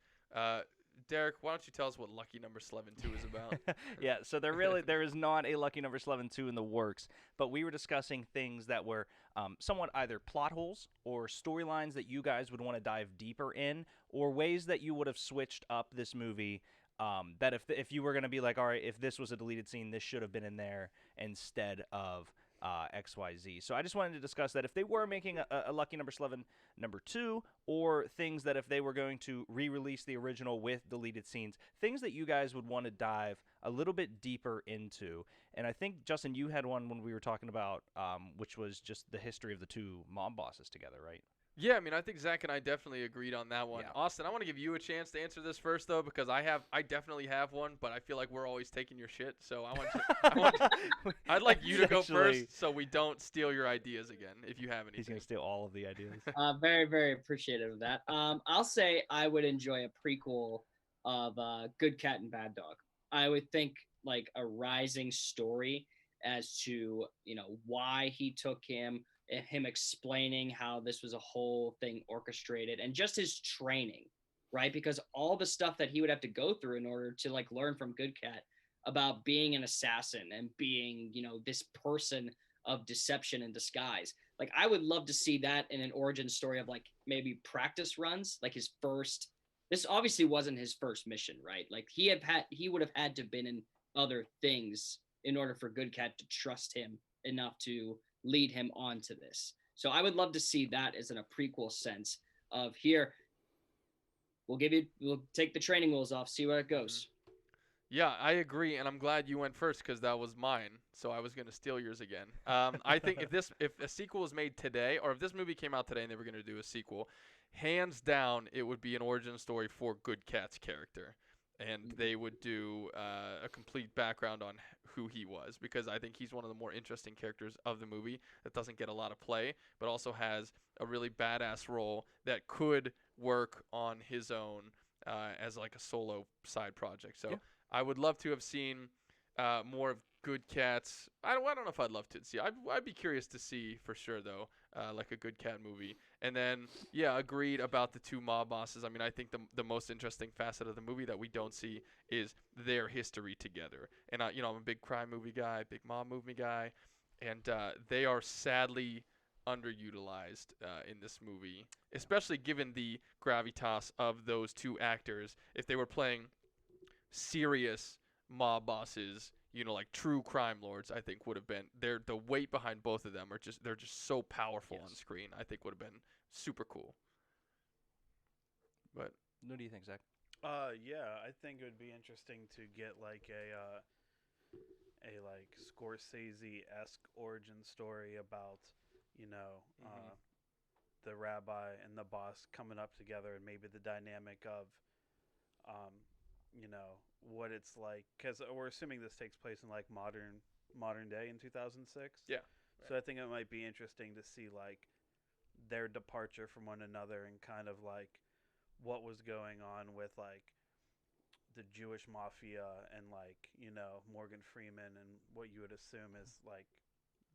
Derek, why don't you tell us what Lucky Number Slevin 2 is about? Yeah, so there is not a Lucky Number Slevin 2 in the works, but we were discussing things that were somewhat either plot holes or storylines that you guys would want to dive deeper in, or ways that you would have switched up this movie. That if you were going to be like, all right, if this was a deleted scene, this should have been in there instead of XYZ. So I just wanted to discuss that if they were making a Lucky Number Slevin number 2, or things that if they were going to re-release the original with deleted scenes, things that you guys would want to dive a little bit deeper into. And I think, Justin, you had one when we were talking about, which was just the history of the two mob bosses together, right? Yeah, I mean, I think Zach and I definitely agreed on that one. Yeah. Austin, I want to give you a chance to answer this first, though, because I definitely have one, but I feel like we're always taking your shit. So I'd like you to go first, so we don't steal your ideas again. If you have anything, He's gonna steal all of the ideas. Very, very appreciative of that. I'll say I would enjoy a prequel of Good Cat and Bad Dog. I would think like a rising story as to why he took him explaining how this was a whole thing orchestrated, and just his training, right? Because all the stuff that he would have to go through in order to like learn from Good Cat about being an assassin and being, this person of deception and disguise. Like I would love to see that in an origin story of like maybe practice runs, like this obviously wasn't his first mission, right? Like he would have had to been in other things in order for Good Cat to trust him enough to lead him on to this. So I would love to see that as in a prequel sense of here, we'll take the training wheels off, see where it goes. Yeah, I agree, and I'm glad you went first because that was mine. So I was going to steal yours again. I think if a sequel was made today, or if this movie came out today and they were going to do a sequel, hands down, it would be an origin story for Good Cat's character. And they would do a complete background on who he was, because I think he's one of the more interesting characters of the movie that doesn't get a lot of play, but also has a really badass role that could work on his own as like a solo side project. So yeah. I would love to have seen more of Good Cat's. I don't know if I'd love to see. I'd be curious to see for sure though, like a Good Cat movie. And then yeah, agreed about the two mob bosses. I mean, I think the most interesting facet of the movie that we don't see is their history together. And I'm a big crime movie guy, big mob movie guy, and they are sadly underutilized in this movie, especially given the gravitas of those two actors. If they were playing serious mob bosses, like true crime lords, I think would have been the weight behind both of them they're just so powerful on screen. I think would have been super cool. But what do you think, Zach? Yeah, I think it would be interesting to get like a like Scorsese-esque origin story about the rabbi and the boss coming up together, and maybe the dynamic of what it's like, because we're assuming this takes place in like modern day in 2006. Yeah. So I think it might be interesting to see like their departure from one another, and kind of like what was going on with like the Jewish mafia and like Morgan Freeman, and what you would assume is like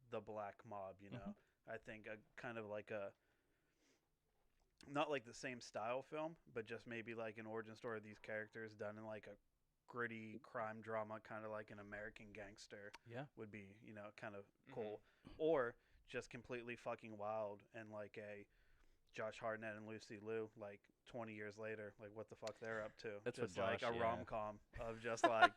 the black mob. I think a kind of like not like the same style film, but just maybe like an origin story of these characters done in like a gritty crime drama, kind of like an American Gangster. Yeah. Would be, kind of cool. Or just completely fucking wild and like a Josh Hartnett and Lucy Liu, like 20 years later, like what the fuck they're up to. That's just what like Josh, a yeah. rom-com of just like,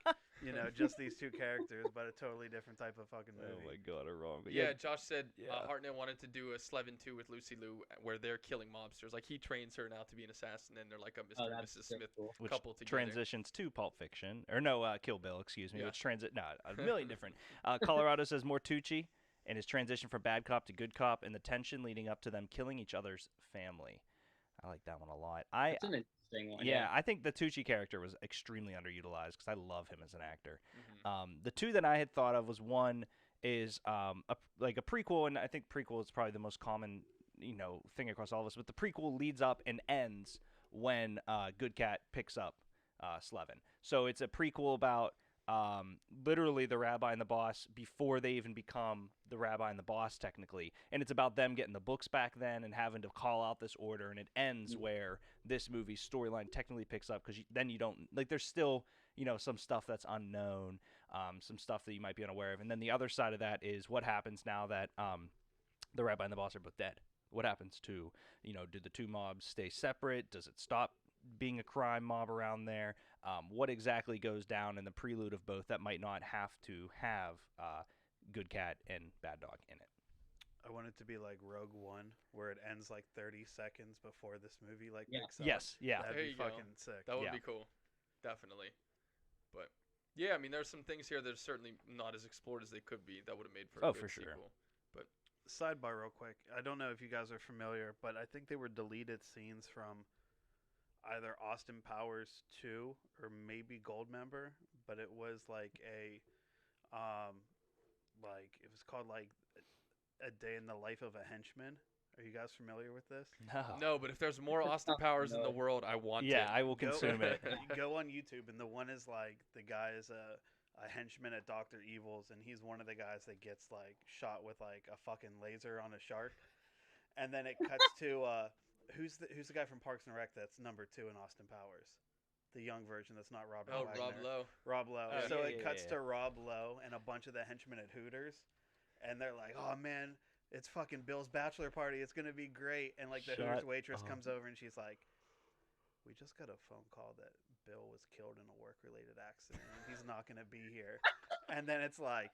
just these two characters, but a totally different type of fucking movie. Oh my god, a rom. Yeah, Josh said Yeah. Hartnett wanted to do a Slevin 2 with Lucy Liu where they're killing mobsters. Like he trains her now to be an assassin, and they're like a Mr. and that's Mrs. so Smith cool. Which couple together. transitions to Pulp Fiction, or no, Kill Bill, excuse me. Yeah. Which a million different. Colorado says more Tucci and his transition from bad cop to good cop, and the tension leading up to them killing each other's family. I like that one a lot. That's an interesting one. Yeah, I think the Tucci character was extremely underutilized because I love him as an actor. Mhm. The two that I had thought of was one is a prequel, and I think prequel is probably the most common thing across all of us. But the prequel leads up and ends when Good Cat picks up Slevin. So it's a prequel about literally the rabbi and the boss before they even become the rabbi and the boss technically, and it's about them getting the books back then and having to call out this order, and it ends where this movie's storyline technically picks up because then you don't like there's still some stuff that's unknown, some stuff that you might be unaware of, and then the other side of that is what happens now that the rabbi and the boss are both dead. What happens to do the two mobs stay separate? Does it stop being a crime mob around there? What exactly goes down in the prelude of both that might not have to have Good Cat and Bad Dog in it? I want it to be like Rogue One, where it ends like 30 seconds before this movie picks up. Yes, yeah. That'd There be you go. fucking sick. That would Yeah. be cool. Definitely. But yeah, I mean, there's some things here that are certainly not as explored as they could be that would have made for a good for sure. sequel. But Sidebar real quick. I don't know if you guys are familiar, but I think they were deleted scenes from either Austin Powers 2 or maybe Goldmember, but it was like it was called like A Day in the Life of a Henchman. Are you guys familiar with this? no, but if there's more Austin Powers in the world, I want it. I will consume it. Go on YouTube, and the one is like the guy is a henchman at Dr. Evil's, and he's one of the guys that gets like shot with like a fucking laser on a shark, and then it cuts to who's the guy from Parks and Rec that's number 2 in Austin Powers, the young version that's not Robert Wagner. Rob Lowe. Rob Lowe. Yeah. So Yeah, it yeah, cuts yeah. to Rob Lowe and a bunch of the henchmen at Hooters, and they're like, "Oh man, it's fucking Bill's bachelor party. It's gonna be great." And like the Shut Hooters waitress up. comes over and she's like, "We just got a phone call that Bill was killed in a work-related accident, and he's not gonna be here." And then it's like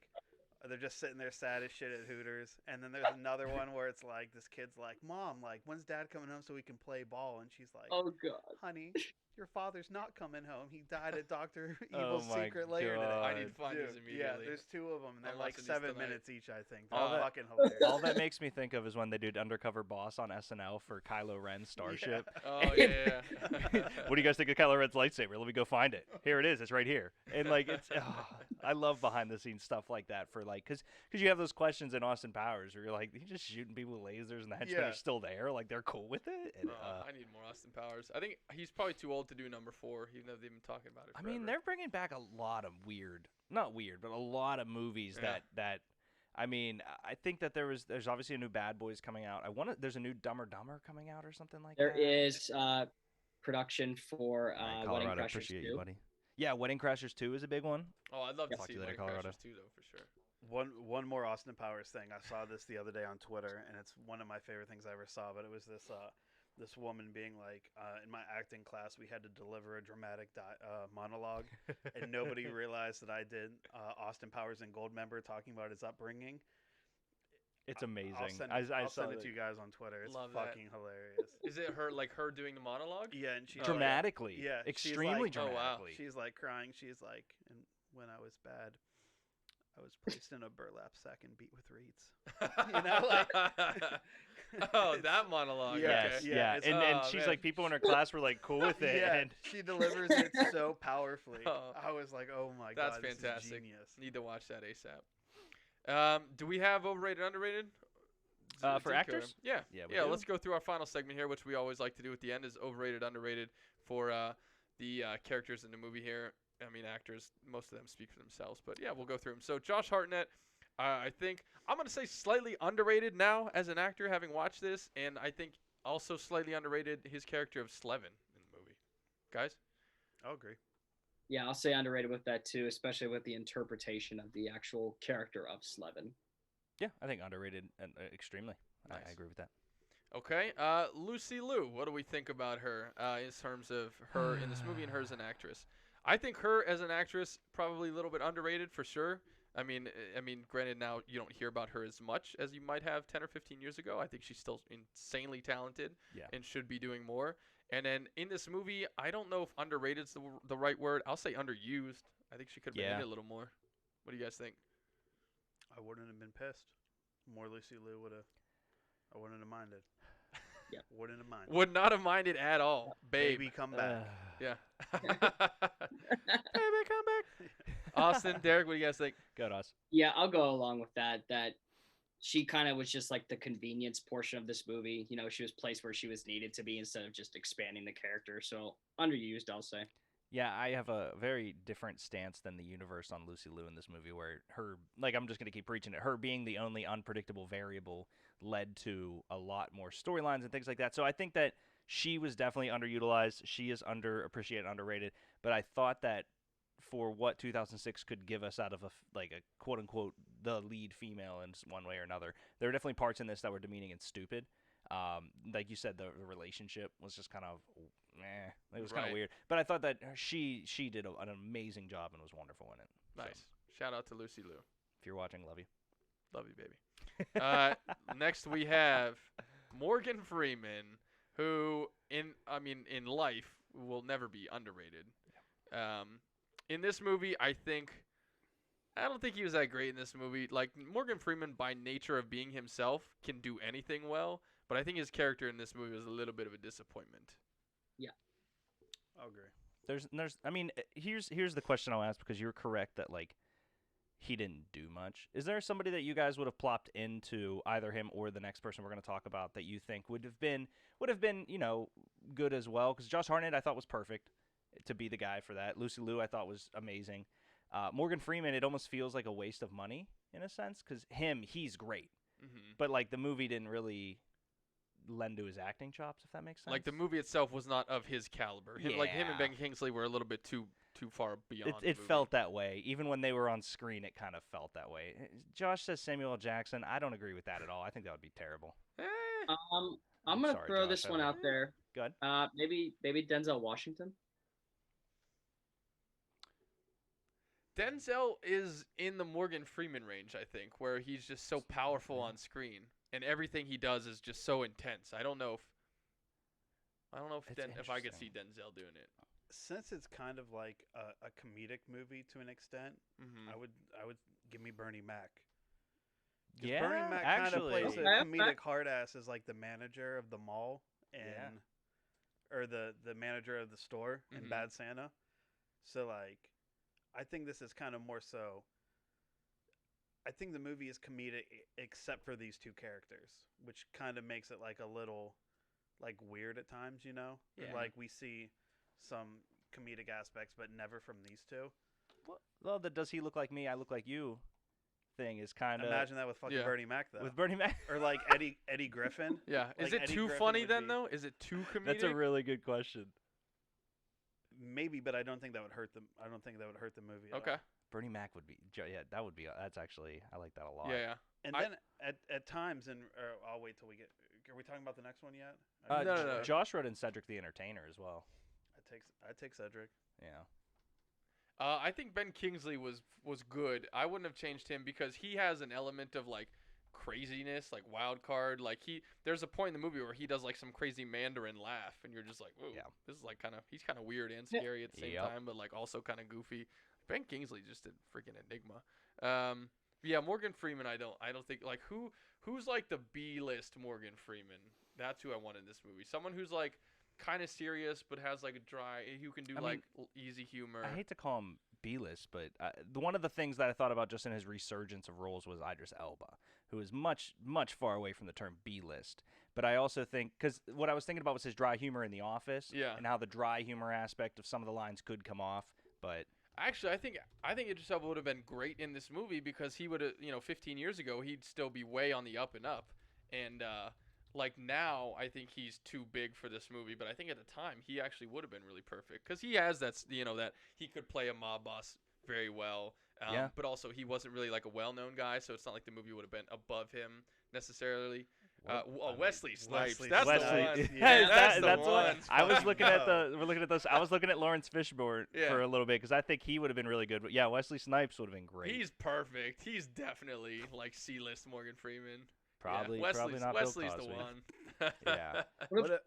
they're just sitting there sad as shit at Hooters. And then there's another one where it's like this kid's like, "Mom, like when's Dad coming home so we can play ball?" And she's like, Oh god. "Honey, your father's not coming home. He died at Dr. Oh Evil's my secret lair today." God. I need to find these Dude, immediately. Yeah, there's 2 of them. And they're I'm like watching these 7 tonight. minutes each, I think. Oh, They're that- fucking hilarious. All that makes me think of is when they did Undercover Boss on SNL for Kylo Ren's Starship. Oh yeah. What do you guys think of Kylo Ren's lightsaber? Let me go find it. Here it is. It's right here. And like I love behind the scenes stuff like that for like because you have those questions in Austin Powers where you're like, you're just shooting people with lasers and the henchmen Yeah. are still there. Like they're cool with it. And, I need more Austin Powers. I think he's probably too old to do number 4, even though they've been talking about it. I mean, forever. they're bringing back a lot of not weird, but a lot of movies Yeah. that. I mean, I think that there's obviously a new Bad Boys coming out. There's a new Dumb and Dumber coming out or something like There that. is production for All right, Wedding Colorado, Crashers appreciate 2. you, buddy. Yeah, Wedding Crashers 2 is a big one. Oh, I'd love to Talk to see you later, Wedding Colorado. Crashers too, though, for sure. One more Austin Powers thing. I saw this the other day on Twitter, and it's one of my favorite things I ever saw. But it was this woman being like, in my acting class, we had to deliver a dramatic monologue, and nobody realized that I did Austin Powers and Goldmember talking about his upbringing. It's amazing. I'll send I it saw to that. you guys on Twitter. It's Love that. fucking hilarious. Is it her doing the monologue? Yeah, and she's Oh, yeah. Dramatically. Yeah, she's Extremely like- Oh, wow. dramatically. She's like crying. She's like, and when I was bad, I was placed in a burlap sack and beat with reeds. You know, like Oh, that monologue. Yeah, Yes, okay. yeah. it's- And Oh, she's man. like, people in her class were like cool with it. Yeah, And she delivers it so powerfully. Oh. I was like, oh my That's god, this fantastic. is genius. Need to watch that ASAP. Do we have overrated, underrated? For actors? Yeah. Yeah, we Yeah, do. let's go through our final segment here, which we always like to do at the end, is overrated, underrated for the characters in the movie here. I mean, actors, most of them speak for themselves. But, yeah, we'll go through them. So, Josh Hartnett, I think I'm going to say slightly underrated now as an actor, having watched this. And I think also slightly underrated his character of Slevin in the movie. Guys? I'll agree. Yeah, I'll say underrated with that too, especially with the interpretation of the actual character of Slevin. Yeah, I think underrated and extremely. Nice. I agree with that. Okay. Lucy Liu, what do we think about her in terms of her in this movie and her as an actress? I think her as an actress probably a little bit underrated for sure. I mean, granted, now you don't hear about her as much as you might have 10 or 15 years ago. I think she's still insanely talented and should be doing more. And then in this movie, I don't know if underrated is the right word. I'll say underused. I think she could have been in it a little more. What do you guys think? I wouldn't have been pissed. More Lucy Liu would have. I wouldn't have minded. Yeah. Wouldn't have minded. Would not have minded at all. Baby, come back. Yeah. Baby, come back. Austin, Derek, what do you guys think? Go to us. Yeah, I'll go along with that. That she kind of was just like the convenience portion of this movie. You know, she was placed where she was needed to be instead of just expanding the character. So underused, I'll say. Yeah, I have a very different stance than the universe on Lucy Liu in this movie, where her, like, I'm just going to keep preaching it, her being the only unpredictable variable led to a lot more storylines and things like that. So I think that she was definitely underutilized. She is underappreciated, underrated. But I thought that for what 2006 could give us out of a quote-unquote the lead female in one way or another, there were definitely parts in this that were demeaning and stupid. Like you said, the relationship was just kind of it was kind of weird. But I thought that she did an amazing job and was wonderful in it. Nice. Shout out to Lucy Liu. If you're watching, love you. Love you, baby. Next we have Morgan Freeman, who in life will never be underrated. In this movie, I don't think he was that great in this movie. Like, Morgan Freeman, by nature of being himself, can do anything well. But I think his character in this movie was a little bit of a disappointment. Yeah. I'll agree. Here's the question I'll ask, because you're correct that, like, he didn't do much. Is there somebody that you guys would have plopped into either him or the next person we're going to talk about that you think would have been, good as well? Because Josh Hartnett, I thought, was perfect to be the guy for that. Lucy Liu, I thought, was amazing. Morgan Freeman, it almost feels like a waste of money in a sense, because he's great. Mm-hmm. But, like, the movie didn't really lend to his acting chops, if that makes sense. Like, the movie itself was not of his caliber. Him and Ben Kingsley were a little bit too far beyond. It felt that way. Even when they were on screen, it kind of felt that way. Josh says Samuel L. Jackson. I don't agree with that at all. I think that would be terrible. I'm going to throw this one out there. Good. Maybe Denzel Washington. Denzel is in the Morgan Freeman range, I think, where he's just so powerful on screen, and everything he does is just so intense. I don't know if I could see Denzel doing it. Since it's kind of like a comedic movie to an extent, I would give me Bernie Mac. Yeah, Bernie Mac kind of plays a comedic hard ass as like the manager of the mall or the manager of the store in Bad Santa. So like, I think this is kind of more so. I think the movie is comedic except for these two characters, which kind of makes it like a little like weird at times, you know? Yeah. Like we see some comedic aspects, but never from these two. Well, the "does he look like me, I look like you" thing is kind of. Imagine that with fucking Bernie Mac, though. With Bernie Mac, or like Eddie Griffin. Yeah, like is it Eddie too Griffin funny then, though? Is it too comedic? That's a really good question. Maybe, but I don't think that would hurt them. I don't think that would hurt the movie. At all. Bernie Mac would be. Yeah, that would be. That's actually. I like that a lot. Yeah. And then at times, and I'll wait till we get. Are we talking about the next one yet? No. Josh wrote in Cedric the Entertainer as well. I take Cedric. Yeah. I think Ben Kingsley was good. I wouldn't have changed him because he has an element of like craziness, like wild card. Like there's a point in the movie where he does like some crazy Mandarin laugh, and you're just like, whoa, this is like he's kind of weird and scary at the same time, but like also kind of goofy. Ben Kingsley just a freaking enigma. Morgan Freeman. I don't think like who's like the B-list Morgan Freeman. That's who I want in this movie. Someone who's like kind of serious but has like a dry, who can do easy humor. I hate to call him B-list, but one of the things that I thought about just in his resurgence of roles was Idris Elba, who is much far away from the term B-list. But I also think, because what I was thinking about was his dry humor in The Office, and how the dry humor aspect of some of the lines could come off, but. Actually, I think Idris Elba would have been great in this movie because he would have, 15 years ago, he'd still be way on the up and up. And like now, I think he's too big for this movie. But I think at the time, he actually would have been really perfect because he has that that he could play a mob boss very well. Yeah. But also, he wasn't really like a well-known guy, so it's not like the movie would have been above him necessarily. Wesley Snipes. That's Wesley. the one. Yeah, That's the that's one. what I was Fucking looking at. no. We're looking at those. I was looking at Lawrence Fishburne Yeah. for a little bit because I think he would have been really good. But yeah, Wesley Snipes would have been great. He's perfect. He's definitely like C-list Morgan Freeman. probably yeah, probably not Wesley's Bill the Cosby. one. Yeah. What if,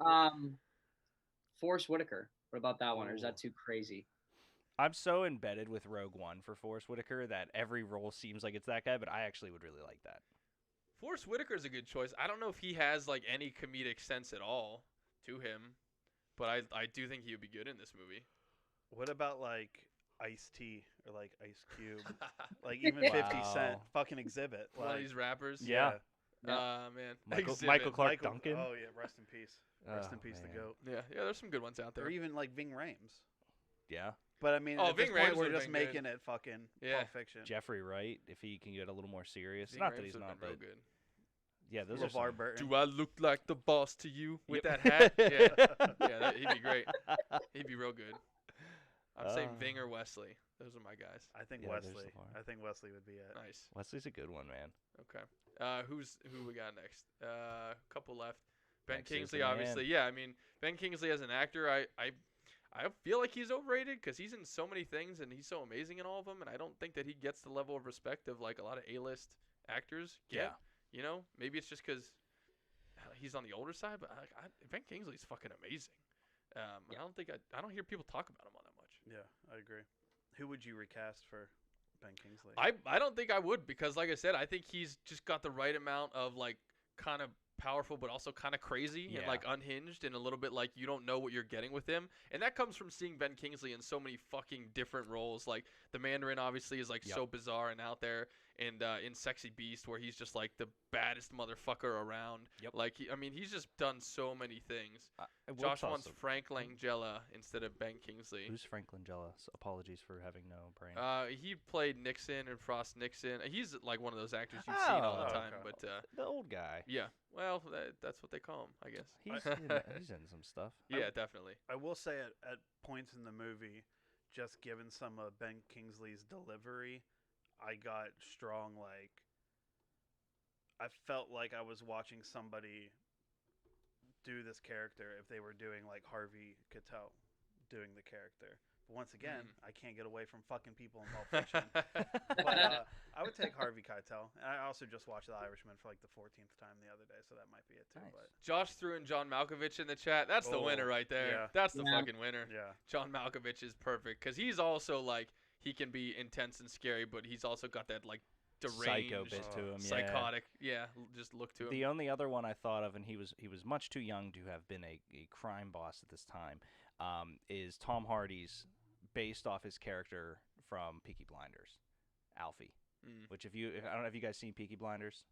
Forrest Whitaker? What about that one? Or is that too crazy? I'm so embedded with Rogue One for Forrest Whitaker that every role seems like it's that guy, but I actually would really like that. Forrest Whitaker's a good choice. I don't know if he has like any comedic sense at all to him, but I do think he would be good in this movie. What about like Ice-T or like Ice Cube? Like even 50 Cent, Wow. fucking Exhibit. One of Like, these rappers. Yeah. Man. Michael Exhibit. Clark Duncan. Oh yeah, rest in peace. Rest in peace, man. the goat. Yeah, there's some good ones out there. Or even like Ving Rhames. Yeah. But I mean, Oh, at this Ving point, Rhames we're would've just been good. making it fucking Yeah. Pulp Fiction. Jeffrey Wright, if he can get a little more serious. Ving Not that Rhames he's would've not, been but real good. yeah, those are LeVar some... Burton. Do I look like the boss to you with Yep. that hat? Yeah, he'd be great. He'd be real good. I'm saying Ving or Wesley. Those are my guys. I think Yeah, there's Wesley. the bar. I think Wesley would be it. Nice. Wesley's a good one, man. Okay. Who we got next? Couple left. Ben Next is Kingsley, the man. obviously. Yeah, I mean Ben Kingsley as an actor, I feel like he's overrated because he's in so many things and he's so amazing in all of them, and I don't think that he gets the level of respect of like a lot of A-list actors get. Yeah. You know, maybe it's just because he's on the older side, but Ben Kingsley's fucking amazing. I don't hear people talk about him all that much. Yeah, I agree. Who would you recast for Ben Kingsley? I don't think I would because, like I said, I think he's just got the right amount of like kind of powerful but also kind of crazy and Yeah. like unhinged and a little bit like you don't know what you're getting with him, and that comes from seeing Ben Kingsley in so many fucking different roles. Like the Mandarin obviously is like Yep. so bizarre and out there, and in Sexy Beast where he's just like the baddest motherfucker around. Yep. Like he's just done so many things. What's Josh wants also- Frank Langella instead of Ben Kingsley. Who's Frank Langella? Apologies for having no brain. He played Nixon and Frost Nixon. He's like one of those actors you've seen all the Oh, time, okay. but the old guy. yeah. Well, that's what they call him, I guess. He's in some stuff. Yeah, definitely. I will say at points in the movie, just given some of Ben Kingsley's delivery, I got strong, like, I felt like I was watching somebody do this character if they were doing, like, Harvey Keitel doing the character. But once again, I can't get away from fucking people in Pulp Fiction. But I would take Harvey Keitel. And I also just watched The Irishman for, like, the 14th time the other day, so that might be it, too. Nice. But Josh threw in John Malkovich in the chat. That's the Oh, winner right there. yeah. That's the Yeah. fucking winner. yeah. John Malkovich is perfect because he's also like he can be intense and scary, but he's also got that like deranged, Psycho bit to him. Yeah. psychotic, just look to him. The only other one I thought of, and he was much too young to have been a crime boss at this time, is Tom Hardy's, based off his character from Peaky Blinders, Alfie. Mm. Which I don't know if you guys seen Peaky Blinders.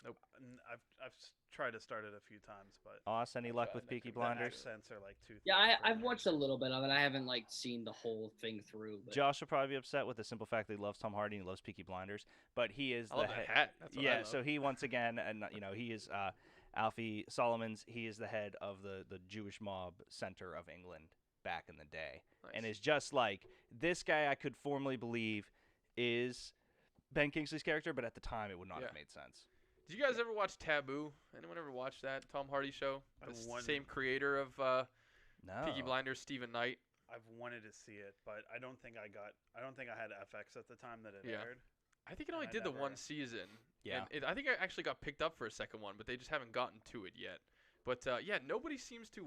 I've tried to start it a few times, but Oz, any luck with tried, Peaky the Blinders? accents are like too. Yeah, thick for I've me. watched a little bit of it. I haven't like seen the whole thing through. But Josh will probably be upset with the simple fact that he loves Tom Hardy and he loves Peaky Blinders, but he is I the love that hat. That's what I yeah, love. so he once again, and he is Alfie Solomons. He is the head of the Jewish mob center of England back in the day, and Nice. is just like this guy. I could formally believe is Ben Kingsley's character, but at the time it would not Yeah. have made sense. Did you guys ever watch Taboo? Anyone ever watch that Tom Hardy show? I The wanted- same creator of No, Peaky Blinders, Stephen Knight. I've wanted to see it, but I don't think I had FX at the time that it Yeah. aired. I think it And only I did the one never- season. Yeah. And I think it actually got picked up for a second one, but they just haven't gotten to it yet. But yeah, nobody seems to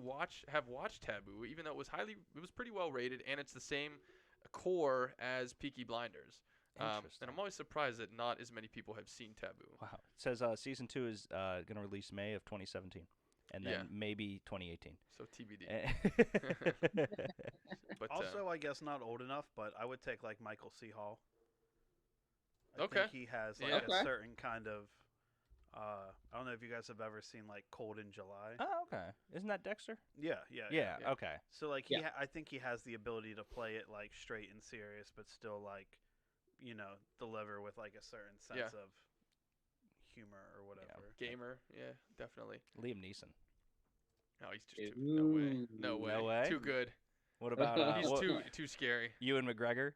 have watched Taboo, even though it was pretty well rated, and it's the same core as Peaky Blinders. And Interesting. I'm always surprised that not as many people have seen Taboo. Wow. It says season 2 is going to release May of 2017, and then Yeah. maybe 2018. So TBD. But Also, I guess not old enough, but I would take like Michael C. Hall. I Okay. think he has like Yeah. a Okay. certain kind of. I don't know if you guys have ever seen like Cold in July. Oh, okay. Isn't that Dexter? Yeah, yeah, Yeah. Yeah. Okay. So like Yeah. I think he has the ability to play it like straight and serious, but still like, deliver with like a certain sense of humor or whatever. Gamer, yeah, definitely. Liam Neeson. No, he's just too. No way. No way. No way? Too good. What about He's what- too scary. Ewan McGregor?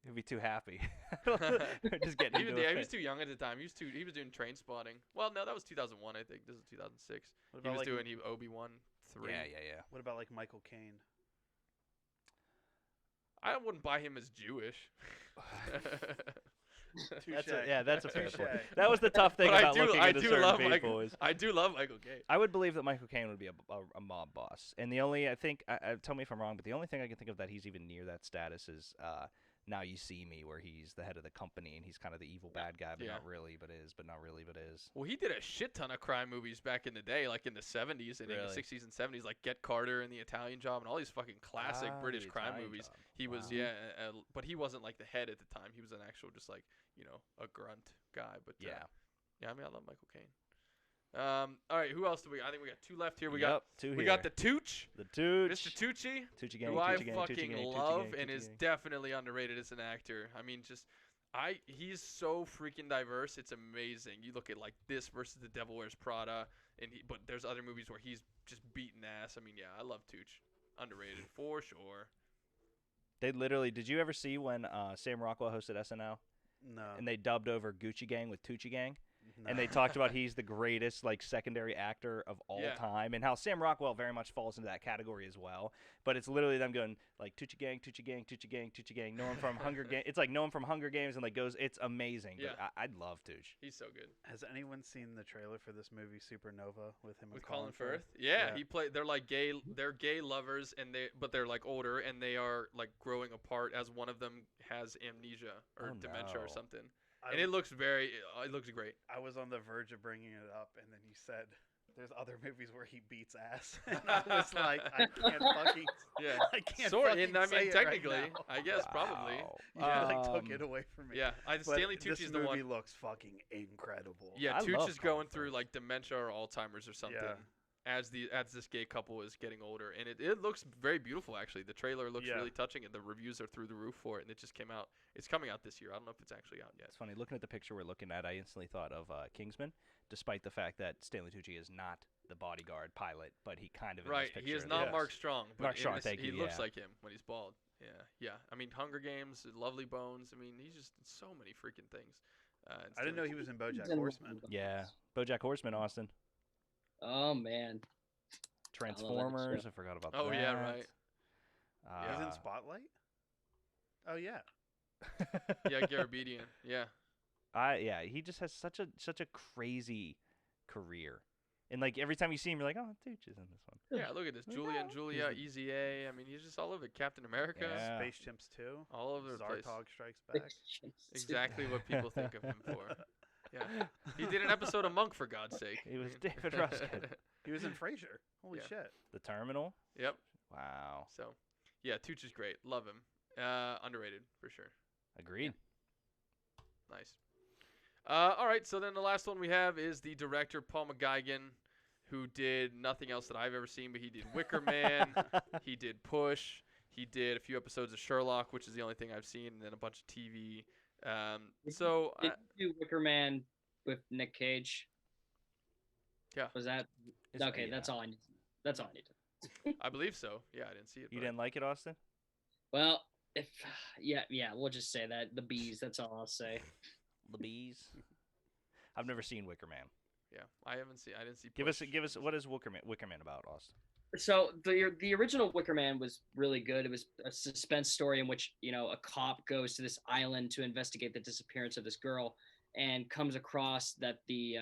He'd be too happy. Just getting He into a was fit. too young at the time. He was doing Train Spotting. Well, no, that was 2001, I think. This is 2006. What He about was like doing Obi-Wan 3. Yeah. what about like Michael Caine? I wouldn't buy him as Jewish. That's a fair Touche. point. That was the tough thing But about looking I into do certain love people Michael. is I do love Michael Caine. I would believe that Michael Caine would be a mob boss. And the only, I think, tell me if I'm wrong, but the only thing I can think of that he's even near that status is Now You See Me, where he's the head of the company and he's kind of the evil bad guy, but Yeah. not really, but is, but not really, but is. Well, he did a shit ton of crime movies back in the day, like in the 70s and in Really? the 60s and 70s, like Get Carter and The Italian Job and all these fucking classic British The crime Italian movies. Job. He was, Wow. but he wasn't like the head at the time. He was an actual, just like, a grunt guy. But Yeah. I mean, I love Michael Caine. All right, who else do we? I think we got two left here. We Yep, got two we here. got the Tooch, The Tooch. Mr. Tucci, Tucci gang, who I Tucci gang, fucking Tucci gang, Tucci love gang, and Tucci is gang. definitely underrated as an actor. I mean, he's so freaking diverse. It's amazing. You look at like this versus The Devil Wears Prada, but there's other movies where he's just beating ass. I mean, yeah, I love Tooch. Underrated for sure. They literally, did you ever see when Sam Rockwell hosted SNL? No. And they dubbed over Gucci Gang with Tucci Gang? no. And they talked about he's the greatest like secondary actor of all Yeah. time, and how Sam Rockwell very much falls into that category as well. But it's literally them going like Tucci Gang, Tucci Gang, Tucci Gang, Tucci Gang. No one from Hunger Games. It's like no one from Hunger Games, and like goes. It's amazing. Yeah. But I'd love Tucci. He's so good. Has anyone seen the trailer for this movie Supernova with him With and Colin Firth, yeah, he played. They're like gay. They're gay lovers, but they're like older, and they are like growing apart as one of them has amnesia or Oh, dementia or no. something. I, And it looks it looks great. I was on the verge of bringing it up, and then you said there's other movies where he beats ass. And I was like, I can't fucking. Yeah, I can't sort. fucking And I say mean, it right technically, now. I guess probably. Yeah, like took Um, it away from me. Yeah, But Stanley this Tucci's the movie one. looks fucking incredible. Yeah, I Tucci love is going Colin through Firth. like dementia or Alzheimer's or something. Yeah. As this gay couple is getting older, and it looks very beautiful actually. The trailer looks Yeah. really touching, and the reviews are through the roof for it. And it just came out. It's coming out this year. I don't know if it's actually out yet. It's funny looking at the picture we're looking at. I instantly thought of Kingsman, despite the fact that Stanley Tucci is not the bodyguard pilot, but he kind of in Right, this he picture is not Yes. Mark Strong, but Mark in Strong, this, thank he you, looks yeah. like him when he's bald. Yeah. I mean, Hunger Games, Lovely Bones. I mean, he's just in so many freaking things. I didn't know he was in BoJack Horseman. Yeah, BoJack Horseman, Austin, Oh man. Transformers. I forgot about that. Oh yeah, right. He's in Uh, Spotlight. Oh yeah. Yeah, Garabedian. Yeah. Yeah, he just has such a crazy career, and like every time you see him, you're like, oh, Tucci is in this one. Yeah, look at this. Julia and Julia, Easy A. I mean, he's just all over it. Captain America. Yeah. Space Chimps 2. All over the place. Zartog Strikes Back. Exactly what people think of him for. Yeah. He did an episode of Monk, for God's sake. He was David Ruskin. He was in Frasier. Holy Yeah. shit. The Terminal. Yep. Wow. So, yeah, Tooch is great. Love him. Underrated, for sure. Agreed. Nice. All right, so then the last one we have is the director, Paul McGuigan, who did nothing else that I've ever seen, but he did Wicker Man, he did Push, he did a few episodes of Sherlock, which is the only thing I've seen, and then a bunch of TV. Did you do Wicker Man with Nick Cage? Yeah. Was that okay? Yeah. That's all I need. That's all I need. I believe so. Yeah, I didn't see it. You but- didn't like it, Austin? Well, if yeah, we'll just say that the bees. That's all I'll say. The Bees. I've never seen Wicker Man. Yeah, I didn't see Give Push. us what is Wicker Man about, Austin? So the original Wicker Man was really good. It was a suspense story in which a cop goes to this island to investigate the disappearance of this girl, and comes across that the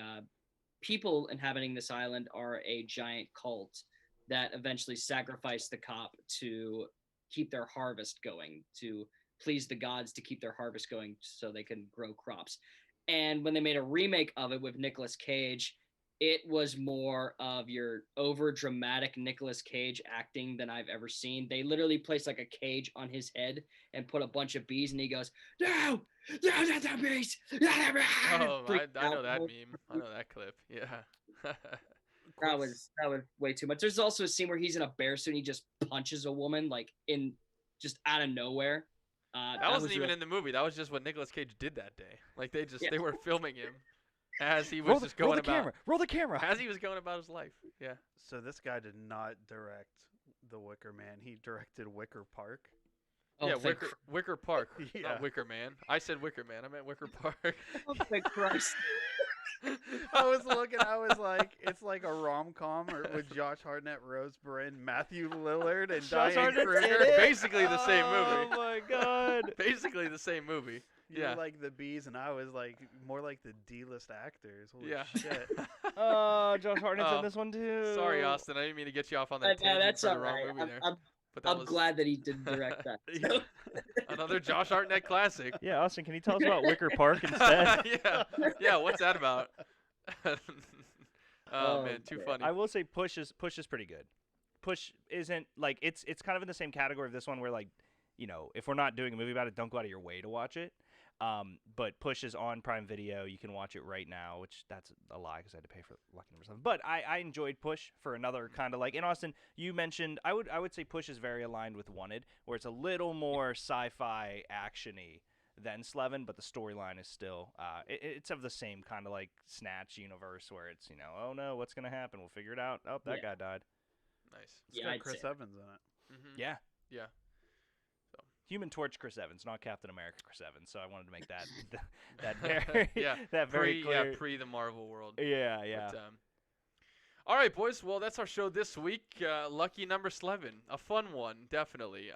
people inhabiting this island are a giant cult that eventually sacrifice the cop to keep their harvest going, to please the gods, to keep their harvest going so they can grow crops. And when they made a remake of it with Nicolas Cage, it was more of your over dramatic Nicolas Cage acting than I've ever seen. They literally placed like a cage on his head and put a bunch of bees, and he goes, "No, not the bees." Oh, Freaked I know out. that meme. I know that clip. Yeah. That was way too much. There's also a scene where he's in a bear suit and he just punches a woman like in just out of nowhere. That wasn't was even real- in the movie. That was just what Nicolas Cage did that day. Like they Yeah. were filming him. as he was roll just roll going the about camera. Roll the camera. as he was going about his life. Yeah. So this guy did not direct The Wicker Man. He directed Wicker Park. Oh, yeah, thank Wicker Park, Yeah. not Wicker Man. I said Wicker Man. I meant Wicker Park. Oh, thank Christ. I was looking. I was like, it's like a rom-com with Josh Hartnett, Rose Byrne, Matthew Lillard, and Josh Diane Hartnett's in Kruger. it. Basically the same movie. Oh my god. Basically the same movie. You Yeah. were like the Bees, and I was like more like the D-list actors. Holy Yeah. shit. Oh, Josh Hartnett's Oh, in this one too. Sorry, Austin. I didn't mean to get you off on that No, tangent that's for all the wrong right. movie there. I'm But that I'm was glad that he didn't direct that. Yeah. another Josh Hartnett classic. Yeah, Austin, can you tell us about Wicker Park instead? yeah. What's that about? oh Oh, man, too man. funny. I will say Push is pretty good. Push isn't like it's kind of in the same category of this one where like, if we're not doing a movie about it, don't go out of your way to watch it. But Push is on Prime Video. You can watch it right now, which that's a lie because I had to pay for Lucky Number 7. But I enjoyed Push for another kind of like. And Austin, you mentioned I would say Push is very aligned with Wanted, where it's a little more sci-fi actiony than Slevin, but the storyline is still it's of the same kind of like Snatch universe where it's oh no, what's gonna happen? We'll figure it out. Oh, that guy died. nice. It's Yeah, got I'd Chris say. Evans in it. Mm-hmm. Yeah. Yeah. Human Torch Chris Evans, not Captain America Chris Evans. So I wanted to make that that very Yeah. that very clear. Pre the Marvel world. Yeah. But, all right, boys. Well, that's our show this week. Lucky Number Slevin, a fun one, definitely.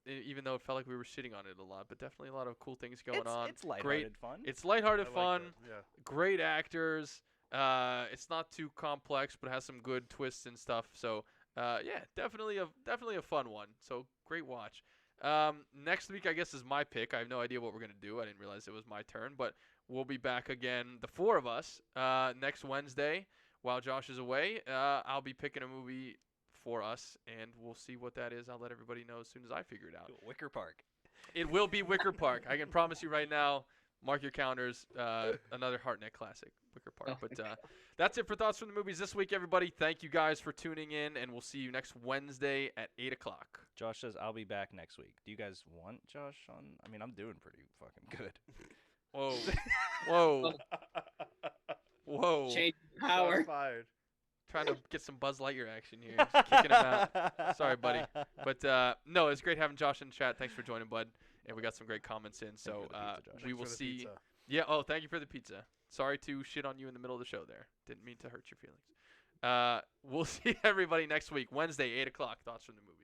Even though it felt like we were shitting on it a lot, but definitely a lot of cool things going on. It's lighthearted fun. It's lighthearted I liked fun. it, Yeah. Great actors. It's not too complex, but has some good twists and stuff. So, yeah, definitely a fun one. So great watch. Next week, I guess, is my pick. I have no idea what we're gonna do. I didn't realize it was my turn, but we'll be back again, the four of us, next Wednesday while Josh is away. I'll be picking a movie for us, and we'll see what that is. I'll let everybody know as soon as I figure it out. Wicker Park. It will be Wicker Park. I can promise you right now. Mark your calendars. Another Hartnett classic, Wicker Park. But that's it for Thoughts from the Movies this week, everybody. Thank you guys for tuning in, and we'll see you next Wednesday at 8 o'clock. Josh says I'll be back next week. Do you guys want Josh on? I mean, I'm doing pretty fucking good. Whoa. Whoa. Whoa. Change Shots power. fired. Trying to get some Buzz Lightyear action here. Just kicking him out. Sorry, buddy. But, no, it's great having Josh in the chat. Thanks for joining, bud. And we got some great comments in. So we will Thanks for the see. pizza. Yeah. Oh, thank you for the pizza. Sorry to shit on you in the middle of the show there. Didn't mean to hurt your feelings. We'll see everybody next week, Wednesday, 8 o'clock. Thoughts from the Movies.